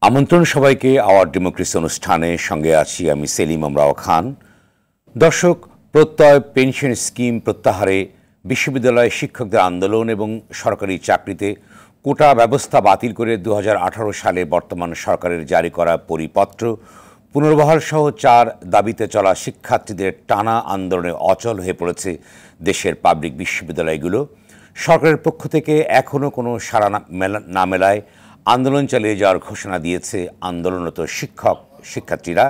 আমন্ত্রণ সবাইকে hour democracy অনুষ্ঠানে সঙ্গে আছি আমি সেলিম আমরাও খান। দর্শক, প্রত্যয় পেনশন স্কিম প্রত্যাহারে বিশ্ববিদ্যালয় শিক্ষকদের আন্দোলন এবং সরকারি চাকরিতে কোটা ব্যবস্থা বাতিল করে 2018 সালে বর্তমান সরকারের জারি করা পরিপত্র পুনর্বহাল সহ 4 দাবিতে চলা শিক্ষার্থীদের টানা আন্দোলনে অচল হয়ে পড়েছে দেশের পাবলিক বিশ্ববিদ্যালয়গুলো। সরকারের পক্ষ থেকে এখনও কোনো সাড়া না মেলায় আন্দোলন চালিয়ে যাওয়ার ঘোষণা দিয়েছে আন্দোলনরত শিক্ষার্থীরা।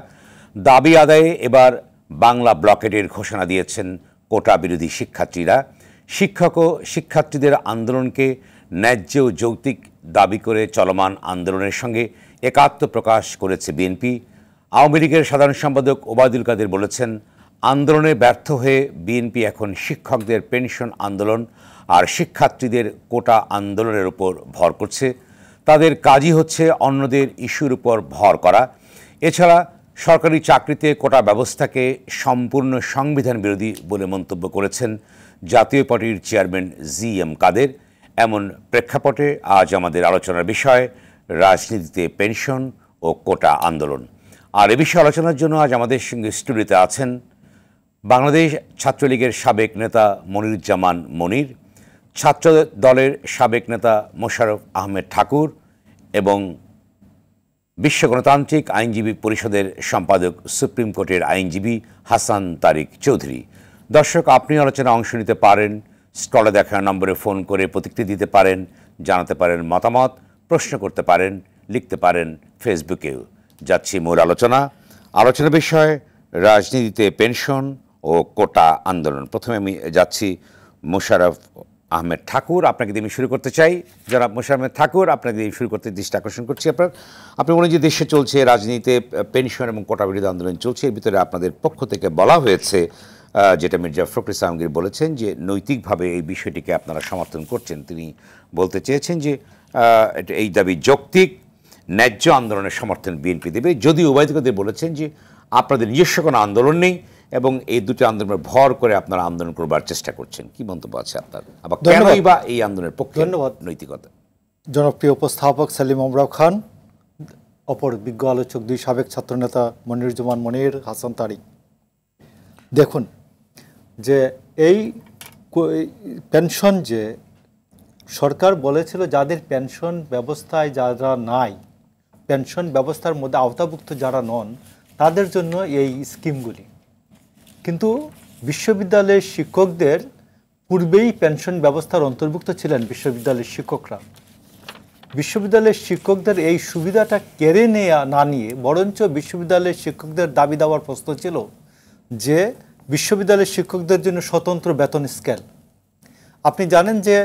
দাবি আদায়ে এবার বাংলা ব্লকেটের ঘোষণা দিয়েছেন কোটা বিরোধী শিক্ষার্থীরা। শিক্ষক ও শিক্ষার্থীদের আন্দোলনকে ন্যায্য ও যৌক্তিক দাবি করে চলমান আন্দোলনের সঙ্গে একাত্ম প্রকাশ করেছে বিএনপি। আওয়ামী লীগের সাধারণ সম্পাদক ওবায়দুল কাদের বলেছেন, আন্দোলনে ব্যর্থ হয়ে বিএনপি এখন শিক্ষকদের পেনশন আন্দোলন আর শিক্ষার্থীদের কোটা আন্দোলনের উপর ভর করছে। তাদের কাজই হচ্ছে অন্যদের ইস্যুর উপর ভর করা। এছাড়া সরকারি চাকরিতে কোটা ব্যবস্থাকে সম্পূর্ণ সংবিধান বিরোধী বলে মন্তব্য করেছেন জাতীয় পার্টির চেয়ারম্যান জি.এম. কাদের। এমন প্রেক্ষাপটে আজ আমাদের আলোচনার বিষয় রাজনীতিতে পেনশন ও কোটা আন্দোলন। আর এ বিষয়ে আলোচনার জন্য আজ আমাদের সঙ্গে স্টুডিওতে আছেন বাংলাদেশ ছাত্রলীগের সাবেক নেতা মনিরুজ্জামান মনির, ছাত্র দলের সাবেক নেতা মোশাররফ আহমেদ ঠাকুর এবং বিশ্ব গণতান্ত্রিক আইনজীবী পরিষদের সম্পাদক সুপ্রিম কোর্টের আইনজীবী হাসান তারিক চৌধুরী। দর্শক, আপনি আলোচনায় অংশ নিতে পারেন, স্ক্রলে দেখা নম্বরে ফোন করে প্রতিক্রিয়া দিতে পারেন, জানাতে পারেন মতামত, প্রশ্ন করতে পারেন, লিখতে পারেন ফেসবুকেও। যাচ্ছি মূল আলোচনার বিষয় রাজনীতিতে পেনশন ও কোটা আন্দোলন। প্রথমে আমি যাচ্ছি মোশাররফ আহমেদ ঠাকুর, আপনাকে দিয়ে আমি শুরু করতে চাই। যারা মোশাররফ আহমেদ ঠাকুর, আপনাকে দিয়ে শুরু করতে দৃষ্টি আকর্ষণ করছি। আপনি বলেন যে দেশে চলছে রাজনীতিতে পেনশন এবং কোটা বিরোধী আন্দোলন চলছে, এর ভিতরে আপনাদের পক্ষ থেকে বলা হয়েছে, যেটা মির্জা ফখরুল ইসলাম আলমগীর বলেছেন, যে নৈতিকভাবে এই বিষয়টিকে আপনারা সমর্থন করছেন। তিনি বলতে চেয়েছেন যে এই দাবি যৌক্তিক, ন্যায্য আন্দোলনের সমর্থন বিএনপি দেবে, যদিও ওবায়দুল কাদের বলেছেন যে আপনাদের নিজস্ব কোনো আন্দোলন নেই এবং এই দুটি আন্দোলনের ভর করে আপনারা আন্দোলন করবার চেষ্টা করছেন। কি মন্তব্য আছে আপনার? আবার কেনই বা এই আন্দোলনের পক্ষে? ধন্যবাদ। নৈতিকতা। জনপ্রিয় উপস্থাপক সেলিম আমরাও খান, অপর বিজ্ঞ আলোচক দুই সাবেক ছাত্রনেতা মনিরুজ্জামান মনির, হাসান তারিক। দেখুন যে এই পেনশন, যে সরকার বলেছিল যাদের পেনশন ব্যবস্থায় যারা নাই, পেনশন ব্যবস্থার মধ্যে আওতাভুক্ত যারা নন, তাদের জন্য এই স্কিমগুলি। কিন্তু বিশ্ববিদ্যালয়ের শিক্ষকদের পূর্বেই পেনশন ব্যবস্থার অন্তর্ভুক্ত ছিলেন বিশ্ববিদ্যালয়ের শিক্ষকরা। বিশ্ববিদ্যালয়ের শিক্ষকদের এই সুবিধাটা কেড়ে না নিয়ে বরঞ্চ বিশ্ববিদ্যালয়ের শিক্ষকদের দাবি দেওয়ার প্রশ্ন ছিল যে বিশ্ববিদ্যালয়ের শিক্ষকদের জন্য স্বতন্ত্র বেতন স্কেল। আপনি জানেন যে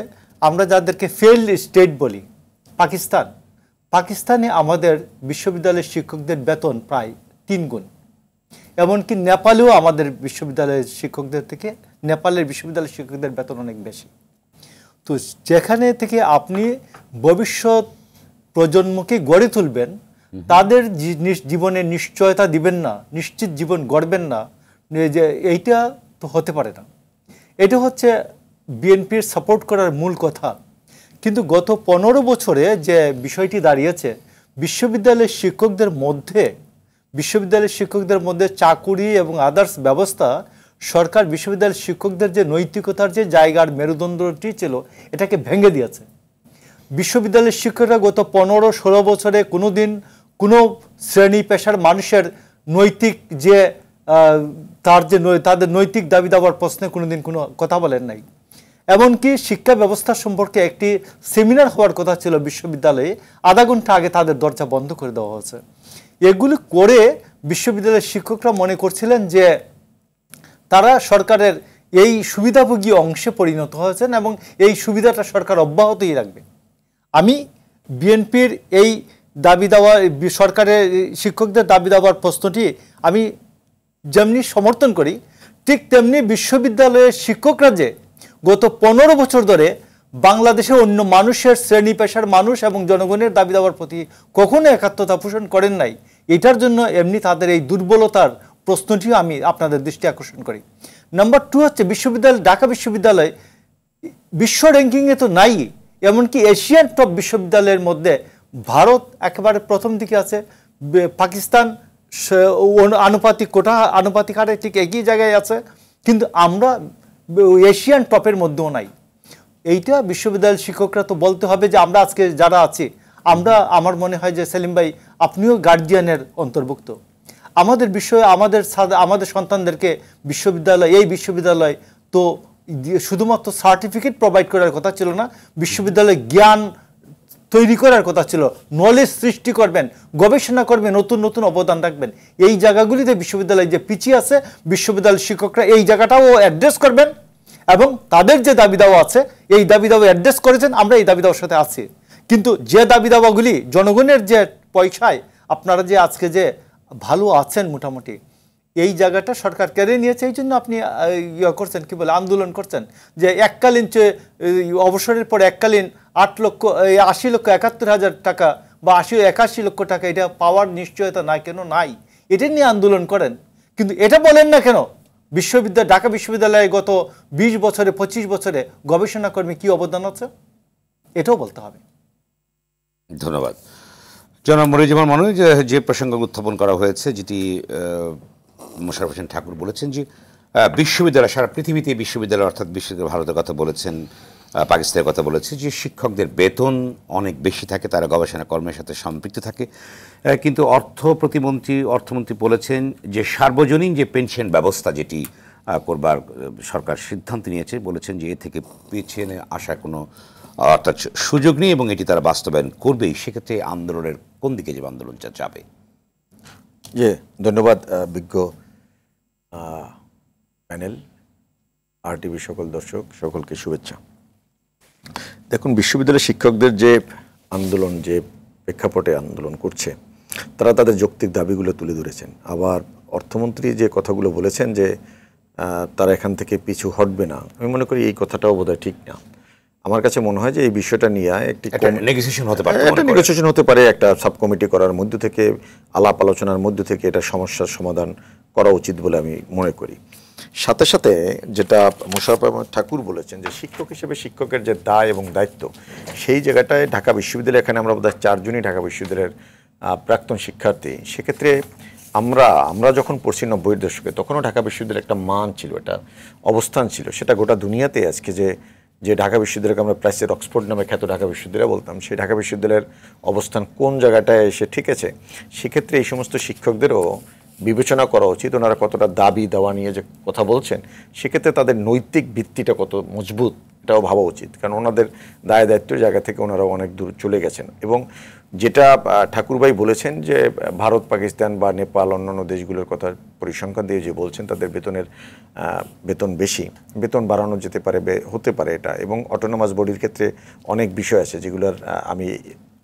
আমরা যাদেরকে ফেইল্ড স্টেট বলি, পাকিস্তানে আমাদের বিশ্ববিদ্যালয়ের শিক্ষকদের বেতন প্রায় 3 গুণ। এমনকি নেপালেও আমাদের বিশ্ববিদ্যালয়ের শিক্ষকদের থেকে নেপালের বিশ্ববিদ্যালয়ের শিক্ষকদের বেতন অনেক বেশি। তো যেখানে থেকে আপনি ভবিষ্যৎ প্রজন্মকে গড়ে তুলবেন, তাদের জীবনে নিশ্চয়তা দিবেন না, নিশ্চিত জীবন গড়বেন না, যে এইটা তো হতে পারে না। এটা হচ্ছে বিএনপির সাপোর্ট করার মূল কথা। কিন্তু গত 15 বছরে যে বিষয়টি দাঁড়িয়েছে, বিশ্ববিদ্যালয়ের শিক্ষকদের মধ্যে চাকুরি এবং আদার্স ব্যবস্থা, সরকার বিশ্ববিদ্যালয়ের শিক্ষকদের যে নৈতিকতার যে জায়গার মেরুদণ্ডটি ছিল, এটাকে ভেঙে দিয়েছে। বিশ্ববিদ্যালয়ের শিক্ষকরা গত 15-16 বছরে কোনোদিন কোনো শ্রেণী পেশার মানুষের নৈতিক যে তাদের নৈতিক দাবি দাবার প্রশ্নে কোনোদিন কোনো কথা বলেন নাই। এমনকি শিক্ষা ব্যবস্থা সম্পর্কে একটি সেমিনার হওয়ার কথা ছিল বিশ্ববিদ্যালয়ে, আধা ঘন্টা আগে তাদের দরজা বন্ধ করে দেওয়া হয়েছে। এগুলি করে বিশ্ববিদ্যালয়ের শিক্ষকরা মনে করছিলেন যে তারা সরকারের এই সুবিধাভোগী অংশে পরিণত হয়েছেন এবং এই সুবিধাটা সরকার অব্যাহতই রাখবে। আমি বিএনপির এই দাবি দেওয়া, সরকারের শিক্ষকদের দাবি দেওয়ার প্রশ্নটি আমি যেমনি সমর্থন করি, ঠিক তেমনি বিশ্ববিদ্যালয়ের শিক্ষকরা যে গত 15 বছর ধরে বাংলাদেশের অন্য মানুষের, শ্রেণী পেশার মানুষ এবং জনগণের দাবি দেওয়ার প্রতি কখনো একাত্মতা পোষণ করেন নাই, এটার জন্য এমনি তাদের এই দুর্বলতার প্রশ্নটিও আমি আপনাদের দৃষ্টি আকর্ষণ করি। নাম্বার 2 হচ্ছে ঢাকা বিশ্ববিদ্যালয় বিশ্ব র্যাঙ্কিংয়ে তো নাই, এমনকি এশিয়ান টপ বিশ্ববিদ্যালয়ের মধ্যে ভারত একেবারে প্রথম দিকে আছে, পাকিস্তান আনুপাতিক হারে ঠিক একই জায়গায় আছে, কিন্তু আমরা এশিয়ান টপের মধ্যেও নাই। এইটা বিশ্ববিদ্যালয়ের শিক্ষকরা তো বলতে হবে যে আমরা আজকে যারা আছি, আমরা, আমার মনে হয় যে সেলিম ভাই আপনিও গার্জিয়ানের অন্তর্ভুক্ত। আমাদের বিষয়ে আমাদের সন্তানদেরকে এই বিশ্ববিদ্যালয় তো শুধুমাত্র সার্টিফিকেট প্রোভাইড করার কথা ছিল না, বিশ্ববিদ্যালয়ে জ্ঞান তৈরি করার কথা ছিল, নলেজ সৃষ্টি করবেন, গবেষণা করবেন, নতুন নতুন অবদান রাখবেন। এই জায়গাগুলিতে বিশ্ববিদ্যালয় যে পিছিয়ে আছে, বিশ্ববিদ্যালয়ের শিক্ষকরা এই জায়গাটাও অ্যাড্রেস করবেন এবং তাদের যে দাবি দাওয়া আছে এই দাবি দাওয়া অ্যাড্রেস করেছেন, আমরা এই দাবি দাওয়ার সাথে আছি। কিন্তু যে দাবি দাওয়াগুলি জনগণের যে পয়সায় আপনারা যে আজকে যে ভালো আছেন মোটামুটি, এই জায়গাটা সরকার কেড়ে নিয়েছে। এই জন্য আপনি করছেন, কি বলে, আন্দোলন করছেন যে এককালীন অবসরের পর এককালীন ৮,৮০,৭১,০০০ টাকা বা ৮,৮১ লক্ষ টাকা এটা পাওয়ার নিশ্চয়তা নাই, কেন নাই, এটা নিয়ে আন্দোলন করেন। কিন্তু এটা বলেন না কেন ঢাকা বিশ্ববিদ্যালয়ে গত ২০ বছরে ২৫ বছরে গবেষণা কর্মী কি অবদান আছে, এটাও বলতে হবে। ধন্যবাদ। জনাব মনিরুজ্জামান মনি, যে প্রসঙ্গ উত্থাপন করা হয়েছে, যেটি মোশাররফ হোসেন ঠাকুর বলেছেন যে বিশ্ববিদ্যালয়, সারা পৃথিবীতে বিশ্ববিদ্যালয়, অর্থাৎ বিশ্ববিদ্যালয় ভারতের কথা বলেছেন, পাকিস্তানের কথা বলেছে, যে শিক্ষকদের বেতন অনেক বেশি থাকে, তারা গবেষণা কর্মের সাথে সম্পৃক্ত থাকে। কিন্তু অর্থমন্ত্রী বলেছেন যে সার্বজনীন যে পেনশন ব্যবস্থা যেটি করবার সরকার সিদ্ধান্ত নিয়েছে, বলেছেন যে এ থেকে পিছিয়ে আসার কোনো অর্থাৎ সুযোগ নেই এবং এটি তারা বাস্তবায়ন করবেই। সেক্ষেত্রে আন্দোলনের কোন দিকে যে আন্দোলনটা যাবে? ধন্যবাদ বিজ্ঞ প্যানেল, RTV সকল দর্শক সকলকে শুভেচ্ছা। দেখুন, বিশ্ববিদ্যালয়ের শিক্ষকদের যে আন্দোলন, যে প্রেক্ষাপটে আন্দোলন করছে, তারা তাদের যৌক্তিক দাবিগুলো তুলে ধরেছেন। আবার অর্থমন্ত্রী যে কথাগুলো বলেছেন যে তারা এখান থেকে পিছু হটবে না, আমি মনে করি এই কথাটাও বোধহয় ঠিক না। আমার কাছে মনে হয় যে এই বিষয়টা নিয়ে একটি নেগোসিয়েশন হতে পারে, একটা সাব কমিটি করার মধ্য থেকে, আলাপ আলোচনার মধ্য থেকে এটা সমস্যার সমাধান করা উচিত বলে আমি মনে করি। সাথে সাথে যেটা মোশাররফ ঠাকুর বলেছেন যে শিক্ষক হিসেবে শিক্ষকের যে দায় এবং দায়িত্ব, সেই জায়গাটায় ঢাকা বিশ্ববিদ্যালয়, এখানে আমরা বোধহয় 4 জনই ঢাকা বিশ্ববিদ্যালয়ের প্রাক্তন শিক্ষার্থী। সেক্ষেত্রে আমরা যখন পড়ছি 90-এর দশকে, তখনও ঢাকা বিশ্ববিদ্যালয়ের একটা মান ছিল, একটা অবস্থান ছিল, সেটা গোটা দুনিয়াতে আজকে যে ঢাকা বিশ্ববিদ্যালয়কে আমরা প্রাচ্যের অক্সফোর্ড নামে খ্যাত ঢাকা বিশ্ববিদ্যালয় বলতাম, সেই ঢাকা বিশ্ববিদ্যালয়ের অবস্থান কোন জায়গাটায় এসে ঠিক আছে। সেক্ষেত্রে এই সমস্ত শিক্ষকদেরও বিবেচনা করা উচিত, ওনারা কতটা দাবি দেওয়া নিয়ে যে কথা বলছেন, সেক্ষেত্রে তাদের নৈতিক ভিত্তিটা কত মজবুত, এটাও ভাবা উচিত। কারণ ওনাদের দায় দায়িত্বের জায়গা থেকে ওনারাও অনেক দূর চলে গেছেন। এবং যেটা ঠাকুরভাই বলেছেন যে ভারত, পাকিস্তান বা নেপাল, অন্যান্য দেশগুলোর কথা পরিসংখ্যান দিয়ে যে বলছেন তাদের বেতন বেশি, বেতন বাড়ানো যেতে পারে, হতে পারে এটা। এবং অটোনোমাস বডির ক্ষেত্রে অনেক বিষয় আছে যেগুলোর আমি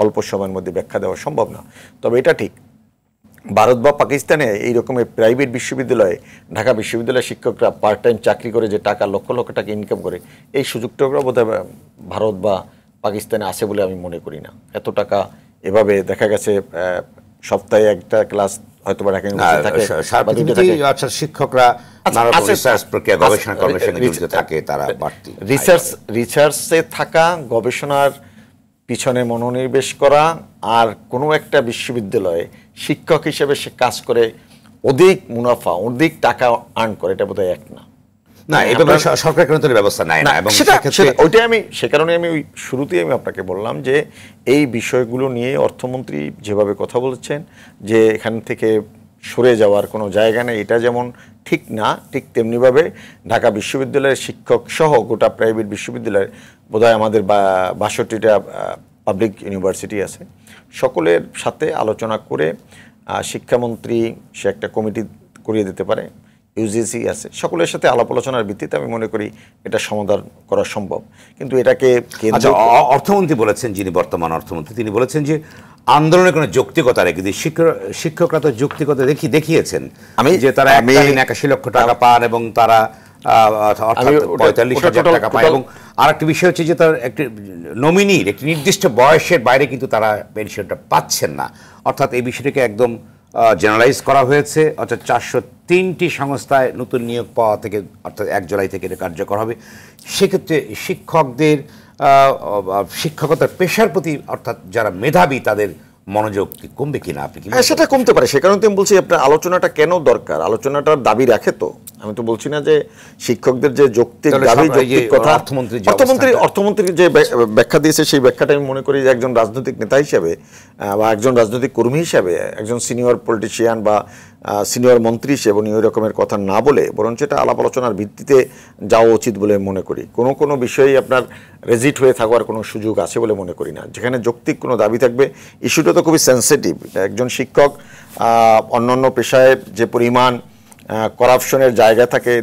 অল্প সময়ের মধ্যে ব্যাখ্যা দেওয়া সম্ভব না। তবে এটা ঠিক, ভারত বা পাকিস্তানে এই রকমের প্রাইভেট বিশ্ববিদ্যালয়ে ঢাকা বিশ্ববিদ্যালয়ের শিক্ষকরা পার্ট টাইম চাকরি করে যে টাকা, লক্ষ লক্ষ টাকা ইনকাম করে, এই সুযোগটাও বোধহয় ভারত বা পাকিস্তানে আছে বলে আমি মনে করি না। এত টাকা এভাবে দেখা গেছে সপ্তাহে একটা ক্লাস হয়তো বা ঢাকা ইউনিভার্সিটি থাকে, শিক্ষকরা রিসার্চ প্রক্রিয়া, গবেষণা কর্মের সঙ্গে জড়িত থাকে, তারা বাড়তি রিসার্চে থাকা, গবেষণার পিছনে মনোনিবেশ করা, আর কোনো একটা বিশ্ববিদ্যালয়ে শিক্ষক হিসেবে সে কাজ করে অধিক মুনাফা, অধিক টাকা আর্ন করে, এটা বোধহয় এক না। এভাবে সরকার কোনো ব্যবস্থা নেয় না। এবং ওইটাই সে কারণে আমি ওই শুরুতেই আমি আপনাকে বললাম যে এই বিষয়গুলো নিয়ে অর্থমন্ত্রী যেভাবে কথা বলছেন যে এখান থেকে সরে যাওয়ার কোনো জায়গা নেই, এটা যেমন ঠিক না, ঠিক তেমনিভাবে ঢাকা বিশ্ববিদ্যালয়ের শিক্ষক সহ গোটা প্রাইভেট বিশ্ববিদ্যালয়ের বোধহয় আমাদের ৬২টা পাবলিক ইউনিভার্সিটি আছে, সকলের সাথে আলোচনা করে শিক্ষামন্ত্রী সে একটা কমিটি করিয়ে দিতে পারে, ইউজিসি আছে, সকলের সাথে আলাপ আলোচনার ভিত্তিতে আমি মনে করি এটা সমাধান করা সম্ভব। কিন্তু এটাকে অর্থমন্ত্রী বলেছেন, যিনি বর্তমান অর্থমন্ত্রী, তিনি বলেছেন যে আন্দোলনের কোনো যৌক্তিকতা রেখে দিয়ে শিক্ষকরা তো যৌক্তিকতা দেখিয়েছেন, যে তারা 81 লক্ষ টাকা পান এবং তারা ৪৫,০০০ টাকা পায়। এবং আর একটা বিষয় হচ্ছে যে তার একটি নমিনির একটি নির্দিষ্ট বয়সের বাইরে কিন্তু তারা পেনশনটা পাচ্ছেন না। অর্থাৎ এই বিষয়টিকে একদম জেনারেলাইজ করা হয়েছে। অর্থাৎ 403টি সংস্থায় নতুন নিয়োগ পাওয়া থেকে, অর্থাৎ 1 জুলাই থেকে এটা কার্যকর হবে। সেক্ষেত্রে শিক্ষকদের শিক্ষকতার পেশার প্রতি অর্থাৎ যারা মেধাবী তাদের মনোযোগ কি কমবে কিনা আপনি কি সেটা কমতে পারে। সে কারণে আমি বলছি আপনার আলোচনাটা কেন দরকার, আলোচনাটার দাবি রাখে তো। আমি তো বলছি না যে শিক্ষকদের যে যৌক্তিক দাবি, যৌক্তিক কথা অর্থমন্ত্রী যে ব্যাখ্যা দিয়েছে সেই ব্যাখ্যাটা আমি মনে করি যে একজন রাজনৈতিক নেতা হিসেবে বা একজন রাজনৈতিক কর্মী হিসেবে, একজন সিনিয়র পলিটিশিয়ান বা সিনিয়র মন্ত্রী হিসেবে উনি ওই রকমের কথা না বলে বরঞ্চ এটা আলাপ আলোচনার ভিত্তিতে যাওয়া উচিত বলে মনে করি। কোনো বিষয়েই আপনার রেজিট হয়ে থাকার কোনো সুযোগ আছে বলে মনে করি না। যেখানে যৌক্তিক কোনো দাবি থাকবে, ইস্যুটা তো খুবই সেন্সিটিভ। একজন শিক্ষক অন্যান্য পেশায় যে পরিমাণ করাপশনের জায়গা থাকে,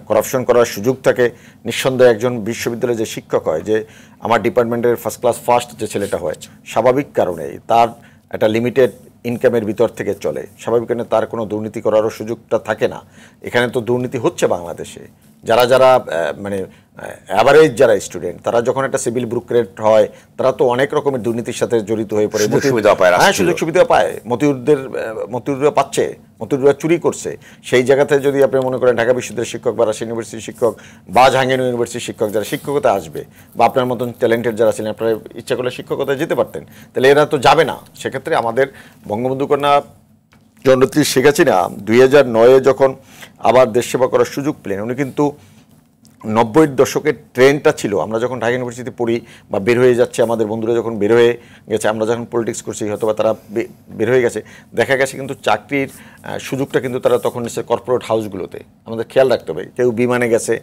করাপশন করার সুযোগ থাকে, নিঃসন্দেহে একজন বিশ্ববিদ্যালয়ে যে শিক্ষক হয়, যে আমার ডিপার্টমেন্টের ফার্স্ট ক্লাস ফার্স্ট যে ছেলেটা হয়, স্বাভাবিক কারণেই তার একটা লিমিটেড ইনকামের ভিতর থেকে চলে, স্বাভাবিক কারণে তার কোনো দুর্নীতি করারও সুযোগটা থাকে না। এখানে তো দুর্নীতি হচ্ছে বাংলাদেশে। যারা মানে অ্যাভারেজ যারা স্টুডেন্ট, তারা যখন একটা সিভিল ব্রোকারেজ হয়, তারা তো অনেক রকমের দুর্নীতির সাথে জড়িত হয়ে পড়ে, সুযোগ সুবিধা পায়। মতিউররা পাচ্ছে, মতিউররা চুরি করছে। সেই জায়গাতে যদি আপনি মনে করেন ঢাকা বিশ্ববিদ্যালয়ের শিক্ষক বা রাজশাহী ইউনিভার্সিটির শিক্ষক বা জাহাঙ্গীরনগর ইউনিভার্সিটির শিক্ষক যারা শিক্ষকতা আসবে, বা আপনার মতন ট্যালেন্টেড যারা ছিলেন, আপনারা ইচ্ছা করলে শিক্ষকতায় যেতে পারতেন, তাহলে এরা তো যাবে না। সেক্ষেত্রে আমাদের বঙ্গবন্ধু কন্যা জননেত্রী শেখ হাসিনা 2009-এ যখন আবার দেশ সেবা করার সুযোগ পেলেন, উনি কিন্তু 90-এর দশকের ট্রেন্ডটা ছিল, আমরা যখন ঢাকা ইউনিভার্সিটিতে পড়ি বা বের হয়ে যাচ্ছে, আমাদের বন্ধুরা যখন বের হয়ে গেছে, আমরা যখন পলিটিক্স করছি হয়তো বা তারা বের হয়ে গেছে, দেখা গেছে কিন্তু চাকরির সুযোগটা কিন্তু তারা তখন নিচ্ছে কর্পোরেট হাউসগুলোতে। আমাদের খেয়াল রাখতে হবে, কেউ বিমানে গেছে,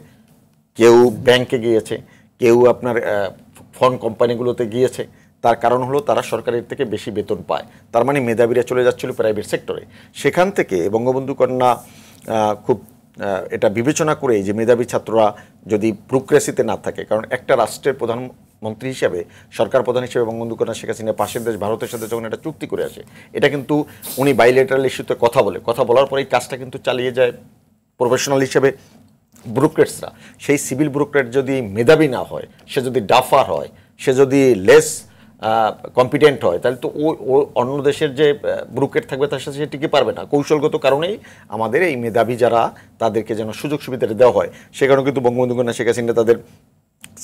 কেউ ব্যাংকে গিয়েছে, কেউ আপনার ফোন কোম্পানিগুলোতে গিয়েছে। তার কারণ হলো তারা সরকারের থেকে বেশি বেতন পায়, তার মানে মেধাবীরা চলে যাচ্ছিল প্রাইভেট সেক্টরে। সেখান থেকে বঙ্গবন্ধু কন্যা খুব এটা বিবেচনা করে যে মেধাবী ছাত্ররা যদি ব্যুরোক্রেসিতে না থাকে, কারণ একটা রাষ্ট্রের প্রধানমন্ত্রী হিসেবে, সরকার প্রধান হিসেবে বঙ্গবন্ধু কন্যা শেখ হাসিনা পাশের দেশ ভারতের সাথে যখন একটা চুক্তি করে আসে, এটা কিন্তু উনি বাইলেটারাল ইস্যুতে কথা বলার পরে এই কাজটা কিন্তু চালিয়ে যায় প্রফেশনাল হিসেবে ব্যুরোক্রেটসরা। সেই সিভিল ব্যুরোক্রেট যদি মেধাবী না হয়, সে যদি ডাফার হয়, সে যদি লেস কম্পিটেন্ট হয়, তাহলে তো ও অন্য দেশের যে ব্যুরোক্রেট থাকবে তার সাথে সে টিকে পারবে না। কৌশলগত কারণেই আমাদের এই মেধাবী যারা, তাদেরকে যেন সুযোগ সুবিধাটা দেওয়া হয়। সে কারণে কিন্তু বঙ্গবন্ধু কন্যা শেখ হাসিনা তাদের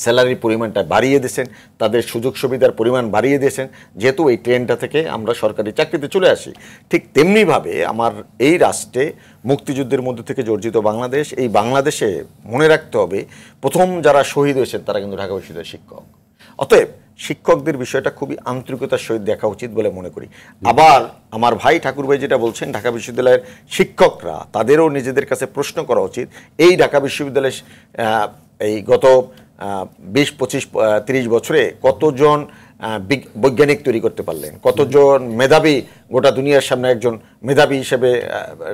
স্যালারির পরিমাণটা বাড়িয়ে দিয়েছেন, তাদের সুযোগ সুবিধার পরিমাণ বাড়িয়ে দিয়েছেন, যেহেতু এই ট্রেনটা থেকে আমরা সরকারি চাকরিতে চলে আসি। ঠিক তেমনিভাবে আমার এই রাষ্ট্রে মুক্তিযুদ্ধের মধ্যে থেকে অর্জিত বাংলাদেশ, এই বাংলাদেশে মনে রাখতে হবে প্রথম যারা শহীদ হয়েছেন তারা কিন্তু ঢাকা বিশ্ববিদ্যালয়ের শিক্ষক। অতএব শিক্ষকদের বিষয়টা খুবই আন্তরিকতার সহিত দেখা উচিত বলে মনে করি। আবার আমার ভাই ঠাকুর ভাই যেটা বলছেন, ঢাকা বিশ্ববিদ্যালয়ের শিক্ষকরা তাদেরও নিজেদের কাছে প্রশ্ন করা উচিত, এই ঢাকা বিশ্ববিদ্যালয়ের এই গত 20-25-30 বছরে কতজন বৈজ্ঞানিক তৈরি করতে পারলেন, কতজন মেধাবী গোটা দুনিয়ার সামনে একজন মেধাবী হিসেবে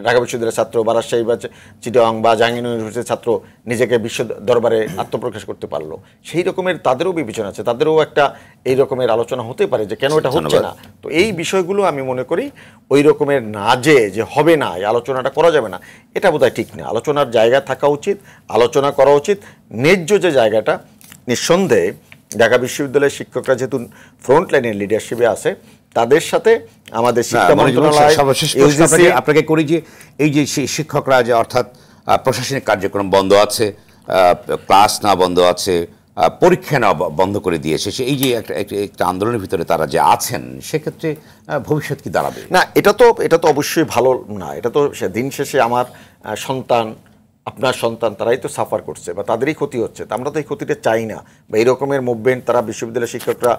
ঢাকা বিশ্ববিদ্যালয়ের ছাত্র বা রাজশাহী বা চিটাগাং বা জাহাঙ্গীরনগর ইউনিভার্সিটির ছাত্র নিজেকে বিশ্ব দরবারে আত্মপ্রকাশ করতে পারলো। সেই রকমের তাদেরও বিবেচনা আছে, তাদেরও একটা এই রকমের আলোচনা হতে পারে যে কেন এটা হচ্ছে না। তো এই বিষয়গুলো আমি মনে করি ওই রকমের না যে হবে না, এই আলোচনাটা করা যাবে না, এটা বোধহয় ঠিক না। আলোচনার জায়গা থাকা উচিত, আলোচনা করা উচিত। ন্যায্য যে জায়গাটা, নিঃসন্দেহে ঢাকা বিশ্ববিদ্যালয়ের শিক্ষকরা যেহেতু ফ্রন্ট লাইনের লিডারশিপে আছে, তাদের সাথে আমাদের শিক্ষা মন্ত্রণালয় আপনাকে করি যে এই যে শিক্ষকরা যে অর্থাৎ প্রশাসনিক কার্যক্রম বন্ধ আছে, ক্লাস না বন্ধ আছে, পরীক্ষা না বন্ধ করে দিয়েছে, এই যে একটা আন্দোলনের ভিতরে তারা যে আছেন, সেক্ষেত্রে ভবিষ্যৎ কি দাঁড়াবে? না, এটা তো অবশ্যই ভালো না। এটা তো দিন শেষে আমার সন্তান, আপনার সন্তান, তারাই তো সাফার করছে বা তাদেরই ক্ষতি হচ্ছে। আমরা তো এই ক্ষতিটা চাই না, বা এই রকমের মুভমেন্ট তারা বিশ্ববিদ্যালয়ের শিক্ষকরা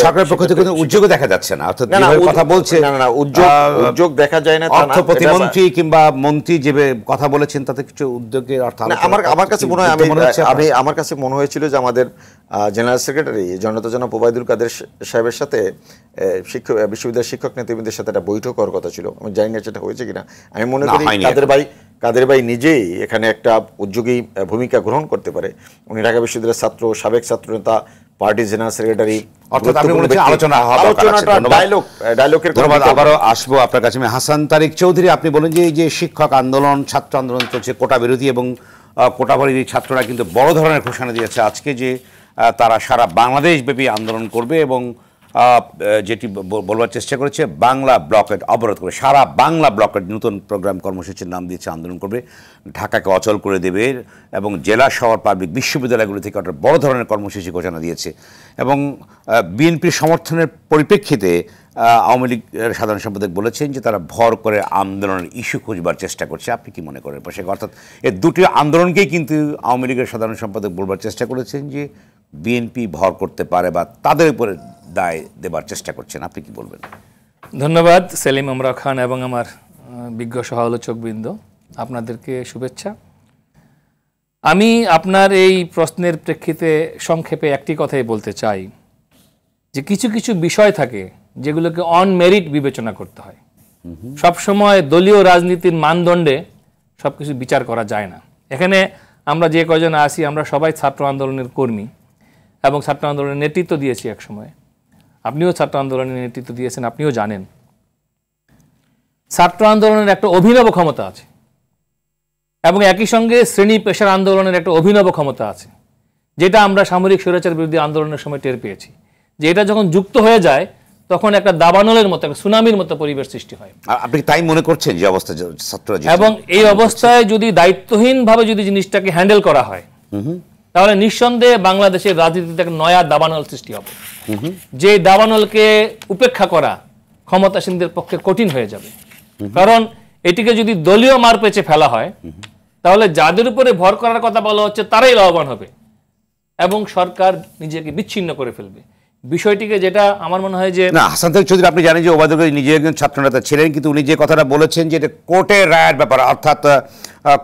সরকারের পক্ষ থেকে কোনো উদ্যোগ দেখা যাচ্ছে না। অর্থাৎ কথা বলছে না, উদ্যোগ দেখা যায় না। অর্থ প্রতিমন্ত্রী কিংবা মন্ত্রী যে কথা বলেছেন তাতে কিছু উদ্যোগের অর্থ আমার কাছে মনে হয়, আমার কাছে মনে হয়েছিল যে আমাদের জেনারেল সেক্রেটারি জনতা জনাব ওবায়দুল কাদের সাহেবের সাথে বিশ্ববিদ্যালয়ের শিক্ষক নেতৃবৃন্দের সাথে একটা বৈঠক হওয়ার কথা ছিল। আমি জানি না সেটা হয়েছে কিনা। আমি মনে করি কাদের ভাই নিজেই এখানে একটা উদ্যোগী ভূমিকা গ্রহণ করতে পারে। উনি ঢাকা বিশ্ববিদ্যালয়ের ছাত্র, সাবেক ছাত্র নেতা, পার্টির জেনারেল সেক্রেটারি। আবারও আসবো আপনার কাছে। হাসান তারিক চৌধুরী, আপনি বলেন যে এই যে শিক্ষক আন্দোলন, ছাত্র আন্দোলন চলছে, কোটা বিরোধী, এবং কোটা বিরোধী ছাত্ররা কিন্তু বড় ধরনের ঘোষণা দিয়েছে আজকে যে তারা সারা বাংলাদেশ ব্যাপী আন্দোলন করবে এবং যেটি বলবার চেষ্টা করেছে বাংলা ব্লকেট অবরোধ করে, সারা বাংলা ব্লকেট নতুন প্রোগ্রাম কর্মসূচির নাম দিয়েছে, আন্দোলন করবে, ঢাকাকে অচল করে দেবে এবং জেলা শহর পাবলিক বিশ্ববিদ্যালয়গুলো থেকে একটা বড় ধরনের কর্মসূচি ঘোষণা দিয়েছে। এবং বিএনপির সমর্থনের পরিপ্রেক্ষিতে আওয়ামী লীগের সাধারণ সম্পাদক বলেছেন যে তারা ভর করে আন্দোলনের ইস্যু খুঁজবার চেষ্টা করছে। আপনি কি মনে করেন পাশে? অর্থাৎ এই দুটি আন্দোলনকেই কিন্তু আওয়ামী লীগের সাধারণ সম্পাদক বলবার চেষ্টা করেছেন যে বিএনপি ভর করতে পারে বা তাদের উপরে দায় দেবার চেষ্টা করছেন। আপনি কি বলবেন? ধন্যবাদ সেলিম আমরাও খান এবং আমার বিজ্ঞ সহ-আলোচকবৃন্দ, আপনাদেরকে শুভেচ্ছা। আমি আপনার এই প্রশ্নের প্রেক্ষিতে সংক্ষেপে একটি কথাই বলতে চাই যে কিছু কিছু বিষয় থাকে যেগুলোকে অন মেরিট বিবেচনা করতে হয়। সবসময় দলীয় রাজনীতির মানদণ্ডে সব কিছু বিচার করা যায় না। এখানে আমরা যে কয়জন আছি আমরা সবাই ছাত্র আন্দোলনের কর্মী এবং ছাত্র আন্দোলনের নেতৃত্ব দিয়েছি এক সময়। আপনিও ছাত্র আন্দোলনের নেতৃত্ব দিয়েছেন, আপনিও জানেন ছাত্র আন্দোলনের একটা অভিনব ক্ষমতা আছে এবং একই সঙ্গে শ্রেণী পেশার আন্দোলনের একটা অভিনব ক্ষমতা আছে, যেটা আমরা সামরিক স্বৈরাচার বিরোধী আন্দোলনের সময় টের পেয়েছি যে এটা যখন যুক্ত হয়ে যায় তখন একটা দাবানলের মতো, একটা সুনামির মতো পরিবেশ সৃষ্টি হয়। আপনি তাই মনে করছেন যে অবস্থা ছাত্ররা? এবং এই অবস্থায় যদি দায়িত্বহীনভাবে যদি জিনিসটাকে হ্যান্ডেল করা হয় তাহলে নিঃসন্দেহে বাংলাদেশের রাজনীতিতে একটা নয়া দাবানল সৃষ্টি হবে, যে দাবানলকে উপেক্ষা করা ক্ষমতাসীনদের পক্ষে কঠিন হয়ে যাবে। কারণ এটিকে যদি দলীয় মার পেঁচে ফেলা হয় তাহলে যাদের উপরে ভর করার কথা বলা হচ্ছে তারাই লাভবান হবে এবং সরকার নিজেকে বিচ্ছিন্ন করে ফেলবে। বিষয়টিকে যেটা আমার মনে হয় যে না, হাসান তারেক চৌধুরী আপনি জানেন যে ওবায়দুল কাদের নিজে একজন ছাত্রনেতা ছিলেন, কিন্তু উনি যে কথাটা বলেছেন যে এটা কোর্টের রায়ের ব্যাপার, অর্থাৎ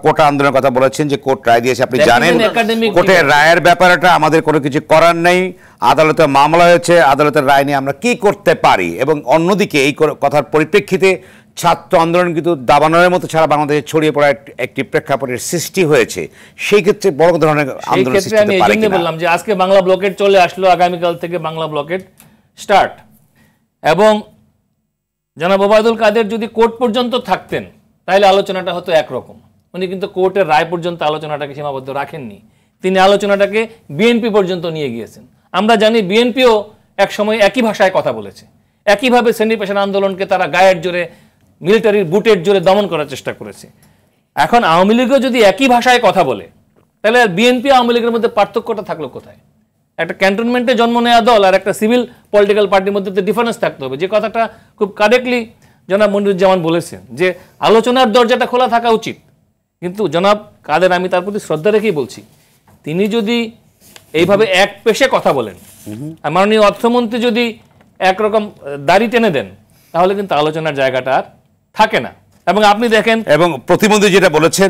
কোটা আন্দোলনের কথা বলেছেন যে কোর্ট রায় দিয়েছে। আপনি জানেন কোর্টের রায়ের ব্যাপারটা আমাদের কোনো কিছু করার নেই, আদালতে মামলা হয়েছে, আদালতের রায় নিয়ে আমরা কি করতে পারি। এবং অন্যদিকে এই কথার পরিপ্রেক্ষিতে ছাত্র আন্দোলন কিন্তু দাবানলের মতো সারা বাংলাদেশে ছড়িয়ে পড়া একটি প্রেক্ষাপটের সৃষ্টি হয়েছে। সেই ক্ষেত্রে বড় ধরনের আন্দোলন সৃষ্টি হতে পারে কিনা? আমি বললাম যে আজকে বাংলা ব্লকেট চলে আসলো, আগামীকাল থেকে বাংলা ব্লকেট স্টার্ট। এবং জনাব ওবায়দুল কাদের যদি কোর্ট পর্যন্ত থাকতেন তাহলে আলোচনাটা হতো একরকম। উনি কিন্তু কোর্টের রায় পর্যন্ত আলোচনাটাকে সীমাবদ্ধ রাখেননি, তিনি আলোচনাটাকে বিএনপি পর্যন্ত নিয়ে গিয়েছেন। আমরা জানি বিএনপিও এক সময় একই ভাষায় কথা বলেছে, একইভাবে শ্রেণী পেশার আন্দোলনকে তারা গায়ের জোরে, মিলিটারির বুটের জোরে দমন করার চেষ্টা করেছে। এখন আওয়ামী লীগও যদি একই ভাষায় কথা বলে তাহলে বিএনপি আওয়ামী লীগের মধ্যে পার্থক্যটা থাকলো কোথায়? একটা ক্যান্টনমেন্টে জন্ম নেওয়া দল আর একটা সিভিল পলিটিক্যাল পার্টির মধ্যে তো ডিফারেন্স থাকতে হবে। যে কথাটা খুব কারেক্টলি জনাব মনিরুজ্জামান বলেছেন যে আলোচনার দরজাটা খোলা থাকা উচিত, কিন্তু জনাব কাদের আমি তার প্রতি শ্রদ্ধা রেখেই বলছি, তিনি যদি এইভাবে এক পেশে কথা বলেন, মাননীয় অর্থমন্ত্রী যদি একরকম দাড়ি টেনে দেন তাহলে কিন্তু আলোচনার জায়গাটা আর থাকে না। এবং আপনি দেখেন, এবং প্রতিমন্ত্রী যেটা বলেছেন